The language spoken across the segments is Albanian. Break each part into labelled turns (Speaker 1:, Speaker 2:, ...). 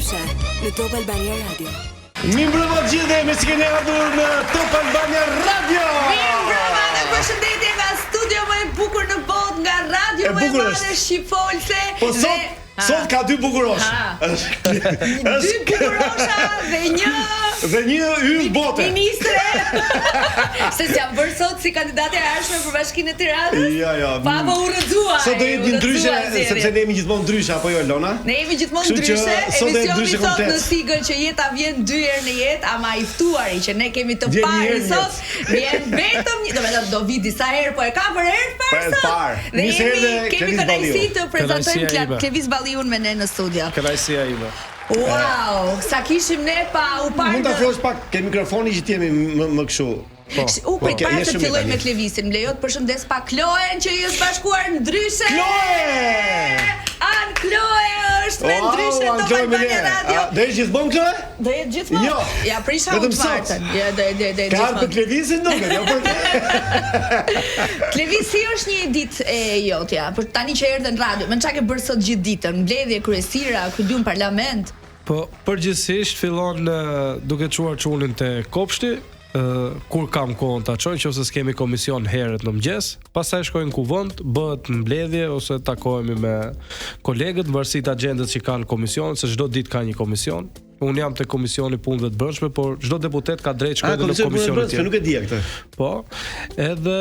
Speaker 1: ndryshe në Top Albania Radio.
Speaker 2: Mirëmbrëma të gjithëve, me si keni ardhur në Top Albania Radio.
Speaker 3: Mirëmbrëma dhe përshëndetje nga studio më i bukur në botë, nga radio më e madhe shqipolse.
Speaker 2: Po sot ka dy bukurosh.
Speaker 3: Dy bukurosha dhe një
Speaker 2: yll bote.
Speaker 3: Ministre. Se jam bërë sot si kandidate e ardhshme për Bashkinë e Tiranës.
Speaker 2: Ja.
Speaker 3: Pa më urrëzuar.
Speaker 2: Sot do jetë ndryshe, sepse ne jemi gjithmonë ndryshe, apo jo Elona?
Speaker 3: Ne jemi gjithmonë ndryshe. Emisioni sot në sigël që jeta vjen 2 herë në jetë, ama i ftuari që ne kemi të parë sot, vjen vetëm një, do vi disa herë, po e ka për herë të parë. Dhe kemi kënaqësi të prezantojmë Klevis Balliun me ne në studio.
Speaker 4: Kënaqësia ime.
Speaker 3: Wow, sa kishim ne pa u parë.
Speaker 2: Mund ta fillojsh pak ke mikrofoni që jemi më kështu.
Speaker 3: Para të filloj me Klevisin, më lejo të përshëndes pa Kloen që i është bashkuar ndryshe. Kloe është me ndryshe Top Albania Radio.
Speaker 2: Do jetë gjithmonë Kloe?
Speaker 3: Do jetë gjithmonë.
Speaker 2: Jo.
Speaker 3: Ja prisha u martën. Ja do.
Speaker 2: Ka për Klevisin duket, jo për.
Speaker 3: Klevisi është një ditë e jotja, për tani që erdhe në radio. Më çka ke bërë sot gjithë ditën? Mbledhje kryesira, ku diun parlament?
Speaker 4: Po përgjithsisht fillon duke çuar çunin te kopshti. Kur kam kohën ta çoj, nëse s'kemi komision herët në mëngjes, pastaj shkojnë kuvend, bëhet mbledhje ose takohemi me kolegët në varësi të agjendës që kanë komision, se çdo ditë ka një komision. Unë jam te komisioni punëve të brendshme, por çdo deputet ka drejt shkojë në komisionin tjetër.
Speaker 2: Nuk e dija këtë.
Speaker 4: Po, edhe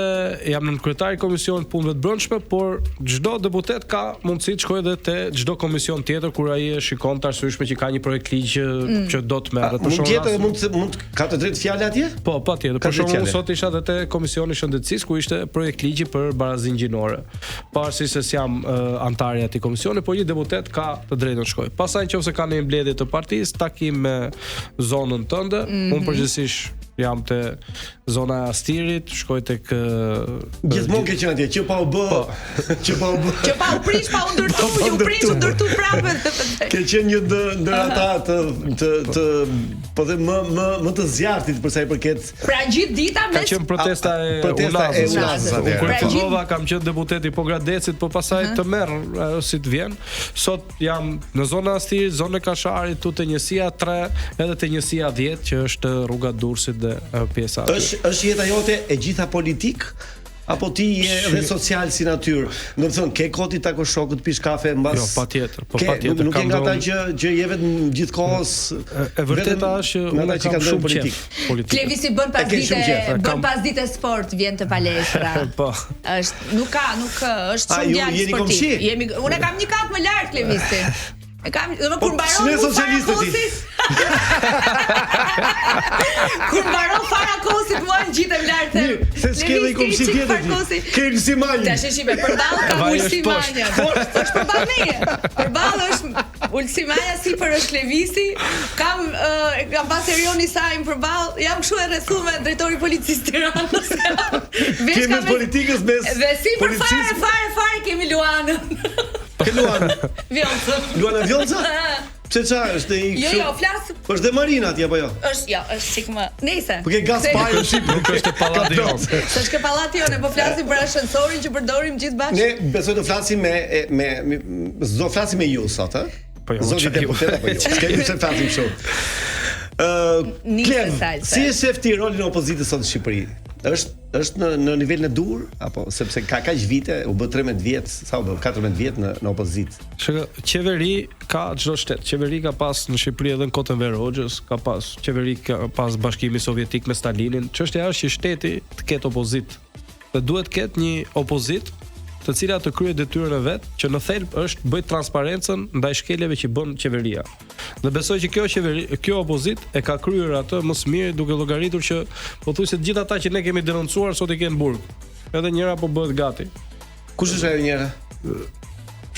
Speaker 4: jam në kryetari i komisionit punëve të brendshme, por çdo deputet ka mundësi të shkojë edhe te çdo komision tjetër kur ai e shikon të arsyeshme që ka një projekt ligj që do të merret.
Speaker 2: Për shembull, mund ka të drejtë fjalë atje?
Speaker 4: Po, patjetër. Për shembull, sot isha edhe te komisioni i shëndetësisë ku ishte projekt ligji për barazinë gjinore. Pavarësisht se jam antar i atij komisioni, por një deputet ka të drejtën të shkojë. Pastaj nëse ka një mbledhje të partisë, takim me zonën tënde, unë përgjithsisht jam te zona e Astirit, shkoj tek
Speaker 2: gjithmonë ke qenë atje, që pa u bë, që pa u
Speaker 3: prish, pa u ndërtu prapë.
Speaker 2: Ke qenë një ndër ata të po them më të zjarrit për sa i përket.
Speaker 3: Pra gjithë dita
Speaker 4: ka qenë protesta e Unazës. Kur fillova kam qenë deputet i Pogradecit, po pastaj të merr ajo si të vjen. Sot jam në zonën e Astirit, zonën e Kasharit, tu te njësia 3, edhe te njësia 10 që është rruga Durrësit dhe pjesa.
Speaker 2: Është jeta jote e gjitha politik apo ti je edhe social si natyrë? Do të thonë, ke koti tako shokut, pish kafe mbas.
Speaker 4: Jo, patjetër, po patjetër.
Speaker 2: Nuk e nga ata që je vetëm gjithkohës.
Speaker 4: E vërteta është që unë kam shumë politik.
Speaker 3: Klevisi bën pas dite sport, vjen te palestra.
Speaker 4: Po.
Speaker 3: Është nuk është shumë djalë sportiv. Unë kam një kat më lart Klevisi. E kam, kur mbaron socialistët. Kur mbaron fara kosit mua ngjitem lart.
Speaker 2: Se s'ke komshi tjetër. Ke Ulsimania.
Speaker 3: Tash shipe përballë ka Ulsimania. Është përballë meje. Përballë është Ulsimania sipër është Klevisi. Kam pas Erioni Sajm përballë. Jam kështu e rrethuar drejtori i policisë Tiranës.
Speaker 2: Kemi politikës mes.
Speaker 3: Dhe sipër fare kemi Luanën.
Speaker 2: Ke Luana? Luana Vjonca? Pse çfarë është ai?
Speaker 3: Jo, flas.
Speaker 2: Është dhe Marina atje apo jo?
Speaker 3: Është sik më. Nëse.
Speaker 2: Po ke Gaspar në Shqipëri,
Speaker 4: nuk është pallati jon.
Speaker 3: S'është pallati jon, po flasim për ashensorin që përdorim gjithë bashkë.
Speaker 2: Ne besoj të flasim me s'do flasim me ju sot, ë?
Speaker 4: Po jo.
Speaker 2: Zoti deputet apo jo? Kemi të flasim kështu. Klev, si e shef ti rolin e opozitës sot në Shqipëri? Është në nivelin e dur apo sepse ka kaq vite, u bë 13 vjet, sa u bë 14 vjet në opozitë.
Speaker 4: Qeveri ka çdo shtet. Qeveri ka pas në Shqipëri edhe në kohën e Enver Hoxhës, ka pas qeveri ka pas Bashkimi Sovjetik me Stalinin. Çështja është që shteti të ketë opozitë. Dhe duhet të ketë një opozitë të cilat të kryejë detyrën e vet, që në thelb është bëj transparencën ndaj shkeljeve që bën qeveria. Dhe besoj që kjo opozitë e ka kryer atë më së miri duke llogaritur që pothuajse të gjithë ata që ne kemi denoncuar sot i kanë burg. Edhe njëra po bëhet gati.
Speaker 2: Kush është ajo njëra?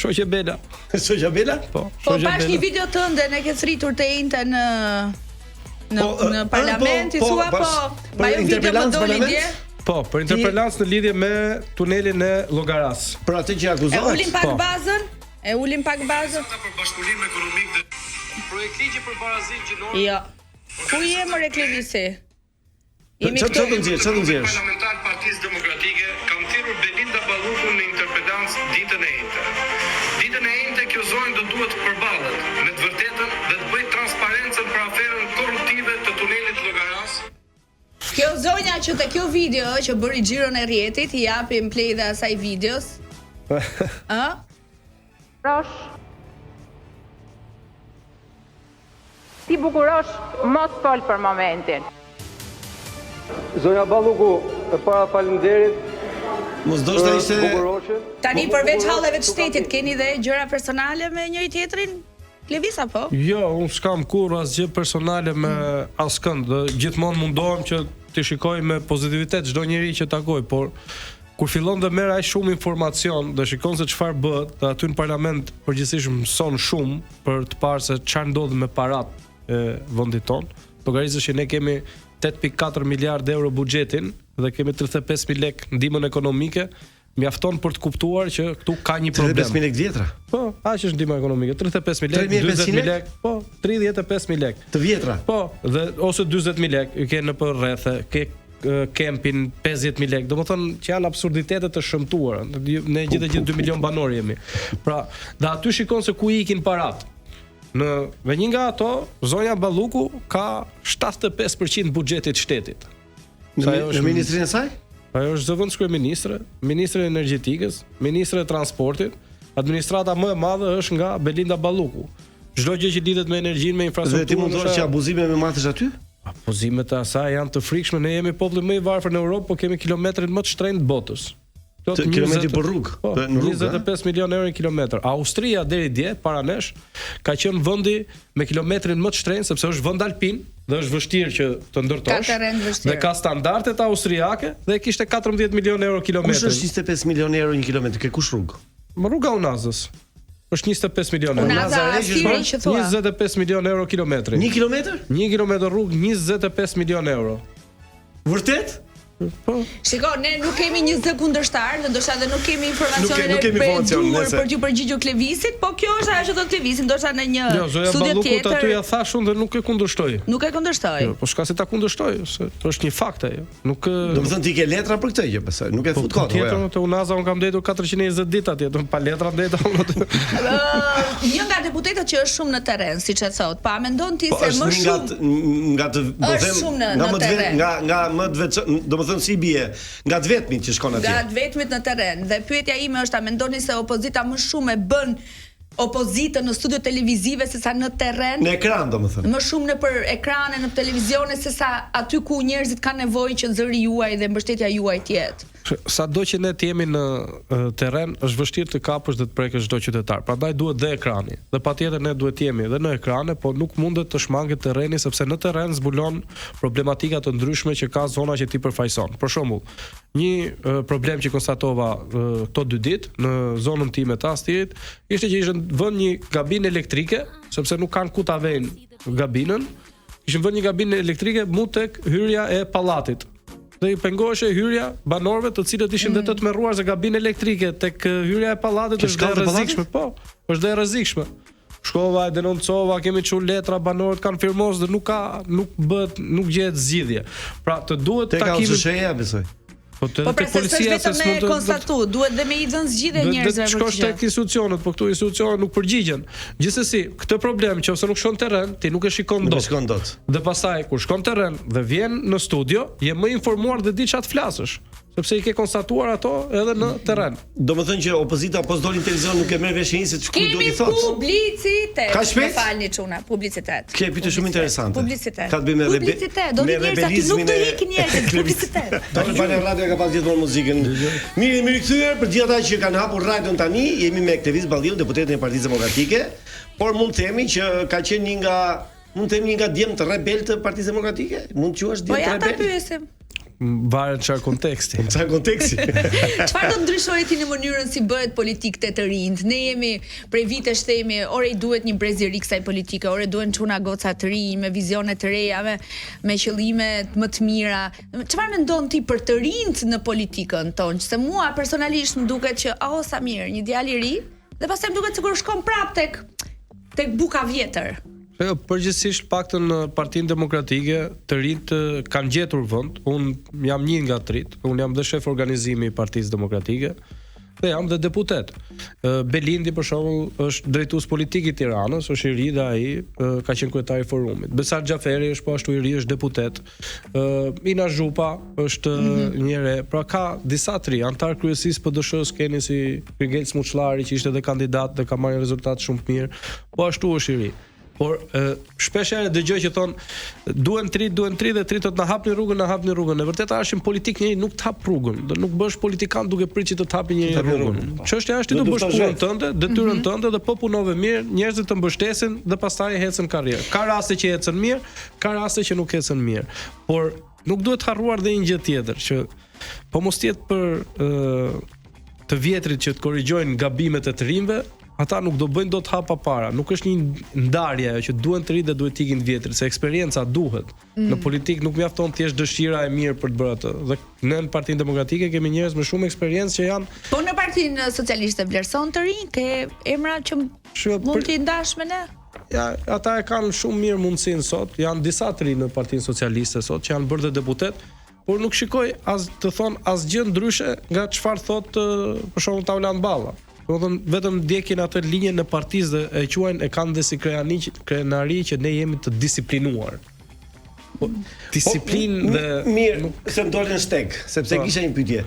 Speaker 4: Shoqja Bela.
Speaker 2: Shoqja Bela?
Speaker 4: Po.
Speaker 3: Po pash një video tënde ne ke thritur te inte në parlament, i thua po. Ajo video më doli dje.
Speaker 4: Po, për interpelancë në lidhje me tunelin e Llogaras.
Speaker 2: Për atë që akuzohet.
Speaker 3: E ulim pak bazën.
Speaker 5: Për bashkëpunim ekonomik dhe projekt ligji për barazinë gjinore.
Speaker 3: Jo. Ku je më Klevisi?
Speaker 2: Çfarë do të nxjerrësh?
Speaker 5: Parlamentar Partisë Demokratike kam thirrur Belinda Ballukun në interpelancë ditën e njëjtë. Ditën e njëjtë kjo zonjë do duhet të përballet me të vërtetën dhe të bëjë
Speaker 3: që te kjo video që bëri xhiron e rrjetit, i japim play dhe asaj videos. Ë?
Speaker 6: Rosh. Ti bukurosh, mos fol për momentin.
Speaker 7: Zonja Balluku, para faleminderit.
Speaker 2: Mos dosh ta ishte
Speaker 3: Tani përveç halleve të shtetit keni dhe gjëra personale me njëri tjetrin? Levis apo?
Speaker 4: Jo, unë s'kam kur asgjë personale me askënd. Gjithmonë mundohem që të shikoj me pozitivitet çdo njeri që takoj, por kur fillon dhe merr aq shumë informacion dhe shikon se çfarë bëhet, dhe aty në parlament përgjithsisht mëson shumë për të parë se çfarë ndodh me parat e vendit ton. Llogarisësh që ne kemi 8.4 miliardë euro buxhetin dhe kemi 35.000 lekë ndihmën ekonomike, mjafton për të kuptuar që këtu ka një problem.
Speaker 2: 35.000 lekë vjetra.
Speaker 4: Po, aq është ndihma ekonomike, 35.000 lekë, 40.000 lekë, po, 35.000 lekë.
Speaker 2: Të vjetra.
Speaker 4: Po, dhe ose 40.000 lekë, ke në për rrethe, ke kempin 50.000 lekë. Domethënë që janë absurditete të shëmtuara. Ne gjithë 2 milion banor jemi. Pra, dhe aty shikon se ku ikin parat. Dhe një nga ato, zonja Balluku ka 75% buxhetit shtetit.
Speaker 2: Në ministrinë e saj?
Speaker 4: Ajo është zëvendës kryeministre, ministre e energjetikës, ministre e transportit. Administrata më e madhe është nga Belinda Balluku. Çdo gjë që lidhet me energjinë, me infrastrukturën.
Speaker 2: Dhe ti mund të thosh që abuzime me matësh aty?
Speaker 4: Abuzimet e asaj janë të frikshme. Ne jemi populli më i varfër në Europë, po kemi kilometrin më të shtrenjtë të botës.
Speaker 2: Kilometri për rrugë, në rrugë.
Speaker 4: 25 milion euro në kilometër. Austria deri dje para nesh ka qenë vendi me kilometrin më të shtrenjtë sepse është vend alpin dhe është vështirë që të ndërtosh. Dhe ka standardet austriake dhe kishte 14 milion euro kilometër.
Speaker 2: Kush është 25 milion euro një kilometër? Ke kush rrugë?
Speaker 4: Rruga Unazës. Është 25 milion euro.
Speaker 3: Unaza Asiri që thua.
Speaker 4: 25 milion euro kilometri.
Speaker 2: 1 kilometër?
Speaker 4: 1 kilometër rrugë 25 milion euro.
Speaker 2: Vërtet?
Speaker 4: Po.
Speaker 3: Shiko, ne nuk kemi një zë kundërshtar, ndoshta dhe nuk kemi informacione
Speaker 2: nuk kemi informacion,
Speaker 3: për t'ju përgjigjur Klevisit, po kjo është ajo që do të Klevisit, ndoshta në një studio tjetër.
Speaker 4: Aty ja thash unë dhe nuk e kundërshtoj.
Speaker 3: Nuk e kundërshtoj.
Speaker 4: Jo, po s'ka se ta kundërshtoj, se është një fakt ajo. Nuk
Speaker 2: domethënë ti ke letra për këtë gjë, besoj, nuk e fut kot.
Speaker 4: Tjetër te Unaza un kam ndetur 420 ditë atje, pa letra ndeta unë.
Speaker 3: Një nga deputetët që është shumë në terren, siç e thot, pa mendon ti se më shumë
Speaker 2: nga të nga më të veçantë, si bie nga të vetmit që shkon atje.
Speaker 3: Nga të vetmit në terren. Dhe pyetja ime është a mendoni se opozita më shumë e bën opozitën në studio televizive sesa në terren?
Speaker 2: Në ekran domethënë.
Speaker 3: Më shumë nëpër ekrane, në televizione sesa aty ku njerëzit kanë nevojë që zëri juaj dhe mbështetja juaj të jetë.
Speaker 4: Sado që ne jemi në terren, është vështirë të kapësh dhe të prekësh çdo qytetar. Prandaj duhet dhe ekrani. Dhe patjetër ne duhet jemi edhe në ekrane, por nuk mundet të shmanget terreni sepse në terren zbulon problematika të ndryshme që ka zona që ti përfaqëson. Për shembull, një problem që konstatova këto 2 ditë në zonën time të Astirit, ishte që ishte vënë një gabinë elektrike, sepse nuk kanë ku ta vënë gabinën. Kishin vënë një gabinë elektrike mu tek hyrja e pallatit. Dhe i pengoheshe hyrja banorëve të cilët ishin dhe të tmerruar se gabinë elektrike tek hyrja e pallatit është dhe rrezikshme. Po, është dhe rrezikshme. Shkova e denoncova, kemi çu letra, banorët kanë firmos dhe nuk gjehet zgjidhje. Pra, të duhet takimi
Speaker 2: SSH-ja besoj.
Speaker 3: Po policia se s'mund të konstatu, duhet dhe me i dhënë zgjidhje njerëzve.
Speaker 4: Shkosh tek institucionet, po këtu institucionet nuk përgjigjen. Gjithsesi, këtë problem nëse nuk shkon terren, ti nuk e shikon dot. Dhe pastaj kur shkon terren dhe vjen në studio, je më informuar dhe di çfarë të flasësh, sepse i ke konstatuar ato edhe në terren.
Speaker 2: Domethënë që opozita pas dolin televizion nuk e merr vesh se ç'ku do t'i thotë.
Speaker 3: Kemi publicitet.
Speaker 2: Më
Speaker 3: falni çuna, publicitet.
Speaker 2: Kjo pyetje shumë interesante.
Speaker 3: Publicitet.
Speaker 2: Ka të bëjë me
Speaker 3: publicitet, do të njerëzit nuk do ikin njerëzit publicitet.
Speaker 2: Do të bëjë radio ka pas gjithmonë muzikën. Mirë, jemi rikthyer për gjithë ata që kanë hapur radion tani, jemi me Klevis Balliu, deputetin e Partisë Demokratike, por mund të themi që ka qenë një nga djem të rebel të Partisë Demokratike? Mund të quash djem të rebel?
Speaker 3: Po ja ta pyesim.
Speaker 4: Varet çfarë konteksti.
Speaker 3: Çfarë do ndryshojë ti në mënyrën si bëhet politikë të rinjt? Ne jemi prej vitesh themi, ore i duhet një brezëri kësaj politike, ore duhen çuna goca të rinj me vizione të reja, me qëllime më të mira. Çfarë mendon ti për të rinjt në politikën tonë? Se mua personalisht më duket që sa mirë, një djalë i ri, dhe pastaj më duket sikur shkon prap tek buka vjetër.
Speaker 4: Jo, përgjithsisht paktën në Partinë Demokratike të rinjt kanë gjetur vend. Un jam një nga të rinjt, un jam dhe shef organizimi i Partisë Demokratike dhe jam dhe deputet. Belindi për shembull është drejtues politik i Tiranës, është i ri dhe ai ka qenë kryetari i forumit. Besar Xhaferi është po ashtu i ri, është deputet. Ina Zhupa është një re. Pra ka disa tri antar kryesisë PD-s keni si Grigel Smuçllari që ishte edhe kandidat dhe ka marrë rezultate shumë të mirë. Po ashtu është i ri. Por shpesh herë dëgjoj që thon duhen tri dhe tri të na hapni rrugën, Në vërtetë arshim politik njëri nuk të hap rrugën, dhe nuk bësh politikan duke pritje të të hapi njëri rrugën. Çështja është ti do bësh punën tënde, detyrën tënde dhe po punove mirë, njerëzit të mbështesin dhe pastaj ecën karrierë. Ka raste që ecën mirë, ka raste që nuk ecën mirë. Por nuk duhet harruar dhe një gjë tjetër që po mos jetë për të vjetrit që të korrigjojnë gabimet e të rinjve, ata nuk do bëjnë dot hapa para. Nuk është një ndarje ajo që duhen të ri dhe duhet ikin të vjetrit, se eksperjenca duhet. Në politik nuk mjafton thjesht dëshira e mirë për të bërë atë. Dhe në Partinë Demokratike kemi njerëz me shumë eksperiencë që janë.
Speaker 3: Po në Partinë Socialiste vlerëson të rinj, ke emra që mund t'i ndash me ne?
Speaker 4: Ja, ata e kanë shumë mirë mundësinë sot. Janë disa të rinj në Partinë Socialiste sot që janë bërë dhe deputet, por nuk shikoj të thon asgjë ndryshe nga çfarë thot për shembull Taulan Balla. Vetëm ndjekin atë linjën në partisë dhe e quajnë, e kanë dhe si krenari që ne jemi të disiplinuar. Disiplinë dhe
Speaker 2: mirë, se më dolën shteg, sepse kisha një pyetje.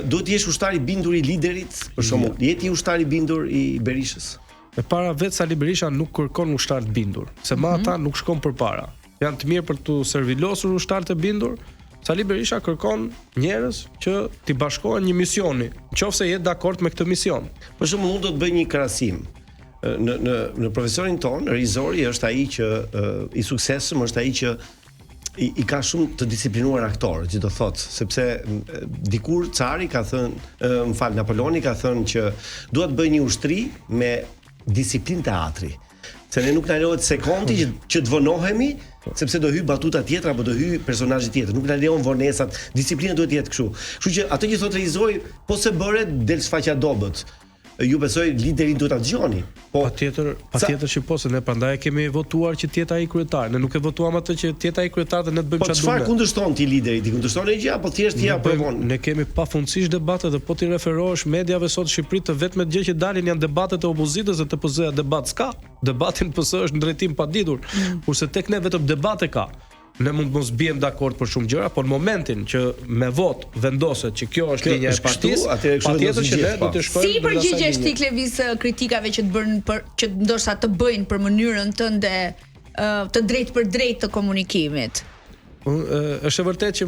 Speaker 2: Duhet të jesh ushtar i bindur i liderit, për shembull, jeti ushtar i bindur i Berishës?
Speaker 4: E para vetë Sali Berisha nuk kërkon ushtar të bindur, se ma ata nuk shkon përpara. Janë të mirë për të servilosur ushtar të bindur. Sali Berisha kërkon njerëz që t'i bashkohen një misioni, nëse je dakord me këtë mision.
Speaker 2: Për shembull, unë do të bëj një krahasim. Në profesorin ton, Rizori është ai që i suksesshëm, është ai që i ka shumë të disiplinuar aktorë, që do thotë, sepse dikur Cari ka thënë, Napoleoni ka thënë që dua të bëj një ushtri me disiplinë teatri. Se ne nuk na lejohet sekundi që të vonohemi, sepse do hyj batuta tjetër apo do hyj personazhi tjetër. Nuk na lejon vonesat, disiplina duhet të jetë kështu. Kështu që atë që thotë Rizoi, po se bëre del sfaqja dobët. Ju besoj liderin duhet ta dëgjoni. Po
Speaker 4: patjetër që po, se ne prandaj kemi votuar që të jetë ai kryetar. Ne nuk e votuam atë që të jetë ai kryetar dhe ne të bëjmë çfarë duam.
Speaker 2: Po çfarë kundërshton ti liderit? Ti kundërshton e gjë apo thjesht ja provon?
Speaker 4: Ne kemi pafundësisht debate dhe po ti referohesh mediave sot në Shqipëri, të vetmet gjë që dalin janë debatet e opozitës dhe TPZ-ja debat s'ka. Debatin PS është në drejtim paditur, kurse tek ne vetëm debate ka. Ne mund mos bijem dakord për shumë gjëra, por në momentin që me vot vendoset që kjo është linja e partisë, patjetër që ne do të shkojmë.
Speaker 3: Si përgjigjesh ti Klevis kritikave që të bën që ndoshta të bëjnë për mënyrën tënde të drejtë për drejtë të komunikimit?
Speaker 4: Është e vërtetë që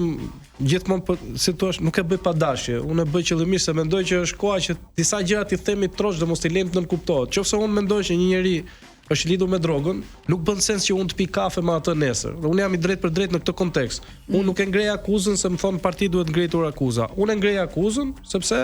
Speaker 4: gjithmonë si thua, nuk e bëj pa dashje. Unë e bëj qëllimisht se mendoj që është koha që disa gjëra ti themi trosh dhe mos i lejmë të nënkuptohet. Qofse unë mendoj që një njeri është lidhur me drogën, nuk bën sens që unë të pi kafe me atë nesër. Unë jam i drejtë për drejtë në këtë kontekst. Unë nuk e ngrej akuzën se më thon parti duhet ngritur akuza. Unë e ngrej akuzën sepse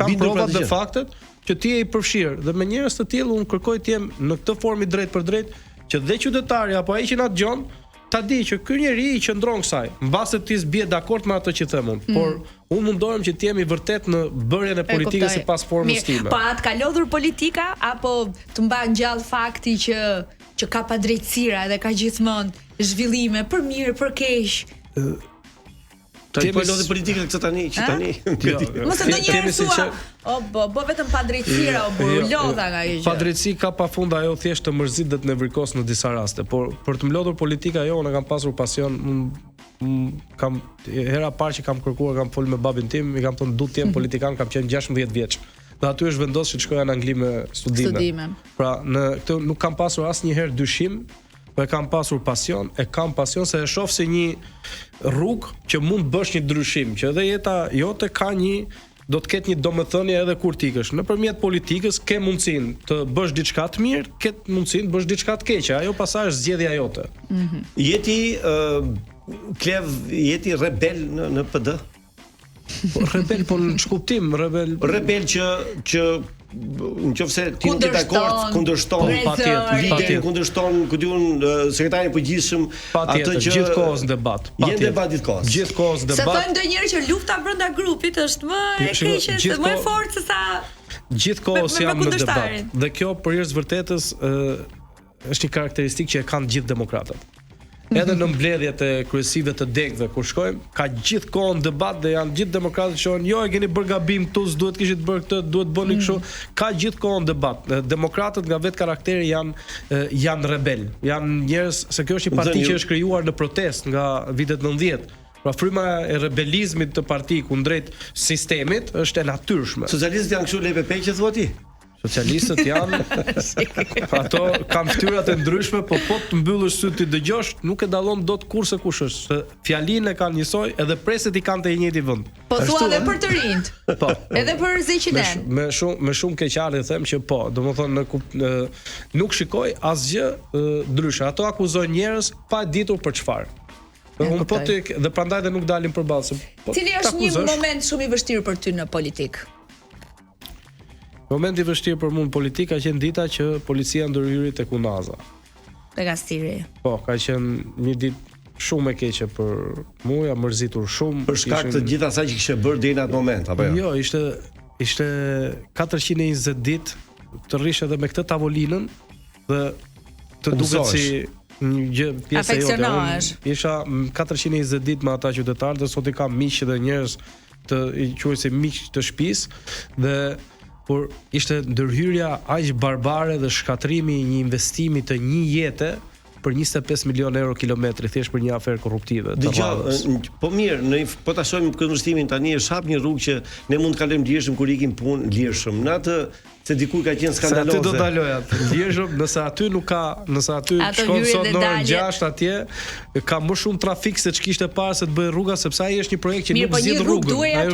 Speaker 4: kam provat dhe faktet që ti je i përfshirë dhe me njerëz të tillë unë kërkoj të jem në këtë formë drejt për drejt që dhe qytetari apo ai që na dëgjon ta di që ky njeri i qëndron kësaj, mbase ti s'bie dakord me atë që them unë, por unë mundohem që të jemi vërtet në bërjen e politikës sipas formës time.
Speaker 3: Po atë ka lodhur politika apo të mban gjallë fakti që ka padrejtësira dhe ka gjithmonë zhvillime për mirë, për keq?
Speaker 2: Ti po lodhi politikën këtë tani, që tani.
Speaker 3: Mos e ndonjëherë thua, bo vetëm padrejtësira o burr, lodha nga kjo gjë.
Speaker 4: Padrejtësi ka pafund ajo thjesht të mërzit dhe të nevrikos në disa raste, por për të mlodhur politika jo, unë kam pasur pasion, kam hera parë që kam kërkuar, kam folur me babin tim, i kam thënë du të jem politikan, kam qenë 16 vjeç. Dhe aty është vendosur që të shkoja në Angli me studime. Pra në këtë nuk kam pasur asnjëherë dyshim. Po e kam pasur pasion, se e shoh si një rrugë që mund bësh një ndryshim, që edhe jeta jote do të ketë një domethënie edhe kur të ikësh. Nëpërmjet politikës ke mundësinë të bësh diçka të mirë, ke mundësinë të bësh diçka të keqe. Ajo pastaj është zgjedhja jote.
Speaker 2: Jeti rebel në PD?
Speaker 4: Rebel po në çkuptim,
Speaker 2: rebel që nëse ti nuk je dakord, kundërshton liderin, kundërshton sekretarin e përgjithshëm,
Speaker 4: atë që gjithkohës debat.
Speaker 2: Jenë debat gjithkohës.
Speaker 3: Se thonë ndonjëherë që lufta brenda grupit është më e keqe, më e fortë se sa
Speaker 4: gjithkohës jam në debat. Dhe kjo për hir të vërtetës është një karakteristikë që e kanë gjithë demokratët. Edhe në mbledhjet e kryesive të degëve kur shkojmë, ka gjithkohon debat dhe janë gjithë demokratët që thonë, jo e keni bërë gabim këtu, s'duhet kishit bërë këtë, duhet bëni kështu. Ka gjithkohon debat. Demokratët nga vetë karakteri janë rebel. Janë njerëz, se kjo është një parti që është krijuar në protestë nga vitet 90. Pra fryma e rebelizmit të parti kundrejt sistemit është e natyrshme.
Speaker 2: Socialistët janë kështu LPP që thua ti?
Speaker 4: Socialistët janë ato kanë fytyrat e ndryshme, po të mbyllësh syt ti dëgjosh, nuk e dallon dot kurse kush është. Se fjalinë e kanë njësoj, edhe preset i kanë të njëjti vend.
Speaker 3: Po thua edhe për të rinjt.
Speaker 4: Po.
Speaker 3: Edhe për Zeqinen.
Speaker 4: Me shumë keqardhje them që po, domethënë nuk shikoj asgjë ndryshe. Ato akuzojnë njerëz pa ditur për çfarë. Dhe prandaj dhe nuk dalin përballë.
Speaker 3: Cili është një moment shumë i vështirë për ty në politik?
Speaker 4: Momenti i vështirë për mua në politika ka qenë dita që policia ndërhyri tek Unaza.
Speaker 3: Tek Astiri.
Speaker 4: Po, ka qenë një ditë shumë e keqe për mua, jam mërzitur shumë
Speaker 2: për shkak të gjithë asaj që kishte bërë deri në atë moment, apo jo?
Speaker 4: Jo, ishte 420 ditë të rish edhe me këtë tavolinën dhe të duket si një gjë pjesë e jote. Isha 420 ditë me ata qytetarë dhe sot i kam miq dhe njerëz të i quaj se miq të shtëpisë dhe por ishte ndërhyrja aq barbare dhe shkatrimi i një investimi të një jete për 25 milion euro kilometri thjesht për një aferë korruptive.
Speaker 2: Dgjoj, po mirë, po ta shohim këtë investimin tani është hap një rrugë që ne mund të kalojmë lirshëm kur ikim punë lirshëm. Në atë se dikur ka qenë skandaloze.
Speaker 4: Se aty do daloja. Lirshëm, nëse aty nuk ka, nëse aty shkon sot në orën 6 atje, ka më shumë trafik se ç'kishte parë se të bëj rruga sepse ai është një projekt që nuk zgjidh rrugën.
Speaker 3: Ai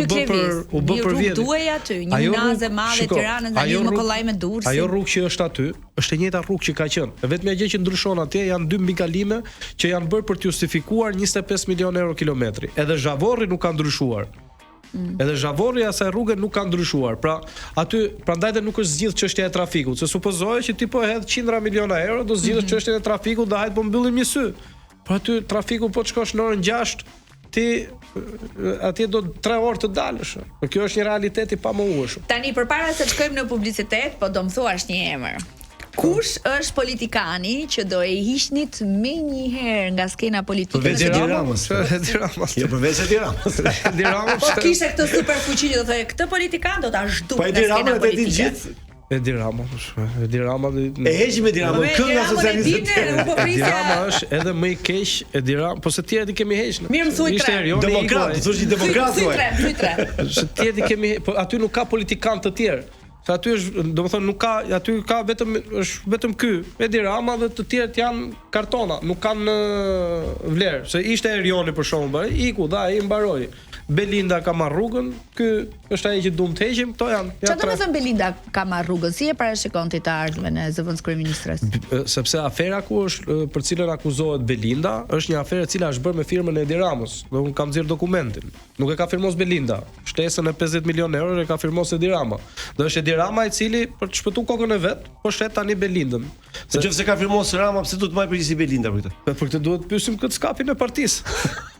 Speaker 3: u bë për vjet. Duhej aty, një unazë madhe Tiranën tani më kollaj me Durrësin.
Speaker 4: Ajo rrugë që është aty, është e njëjta rrugë që ka qenë. Vetëm gjë që ndryshon atje janë dy mbikalime që janë bërë për të justifikuar 25 milion euro kilometri. Edhe zhavorri nuk ka ndryshuar. Edhe zhavorri asaj rruge nuk ka ndryshuar. Pra, aty prandaj dhe nuk është zgjidh çështja e trafikut. Se supozohet që ti po hedh 100 miliona euro do zgjidhësh çështjen e trafikut dhe hajt po mbyllim një sy. Po aty trafiku po të shkosh në orën 6 ti atje do 3 orë të dalësh. Kjo është një realitet i pamohueshëm.
Speaker 3: Tani përpara se të shkojmë në publicitet, po do më thuash një emër. Kush është politikani që do e hiqnit më një herë nga skena politike?
Speaker 2: Përveç Edi Ramës. Jo, përveç Edi Ramës.
Speaker 4: Edi Ramës.
Speaker 3: Po kishte këtë super fuqi që do thotë këtë politikan do ta zhduk
Speaker 2: nga skena politike.
Speaker 4: Edi Rama. Edi Rama
Speaker 2: e heqim Edi Rama. Kënga socialiste.
Speaker 4: Edi Rama është edhe më i keq. Edi Rama, po se tjerë i kemi hequr.
Speaker 3: Mirë më thuaj tre.
Speaker 2: Demokrat, thosh i demokrat thuaj.
Speaker 3: Thuaj tre.
Speaker 4: Se tjerë i kemi, po aty nuk ka politikan të tjerë. Se aty është, domethënë nuk ka, aty ka vetëm ky, Edi Rama dhe të tjerët janë kartona, nuk kanë vlerë. Se ishte Erioni për shembull, iku dha ai mbaroi. Belinda ka marr rrugën, ky është ai që duam të heqim, këto janë.
Speaker 3: Çfarë do të thënë Belinda ka marr rrugën? Si e parashikon ti të ardhmen e zëvendës kryeministres?
Speaker 4: Sepse afera ku është për cilën akuzohet Belinda, është një aferë e cila është bërë me firmën e Edi Ramës. Dhe un kam nxjerr dokumentin. Nuk e ka firmos Belinda. Shtesën e 50 milion euro e ka firmos Edi Rama. Dhe është Edi Rama i cili për të shpëtuar kokën e vet, po shet tani Belindën.
Speaker 2: Se nëse ka firmos Rama, pse duhet të marrë përgjegjësi Belinda për këtë?
Speaker 4: Për këtë duhet të pyesim këtë skapin e partisë.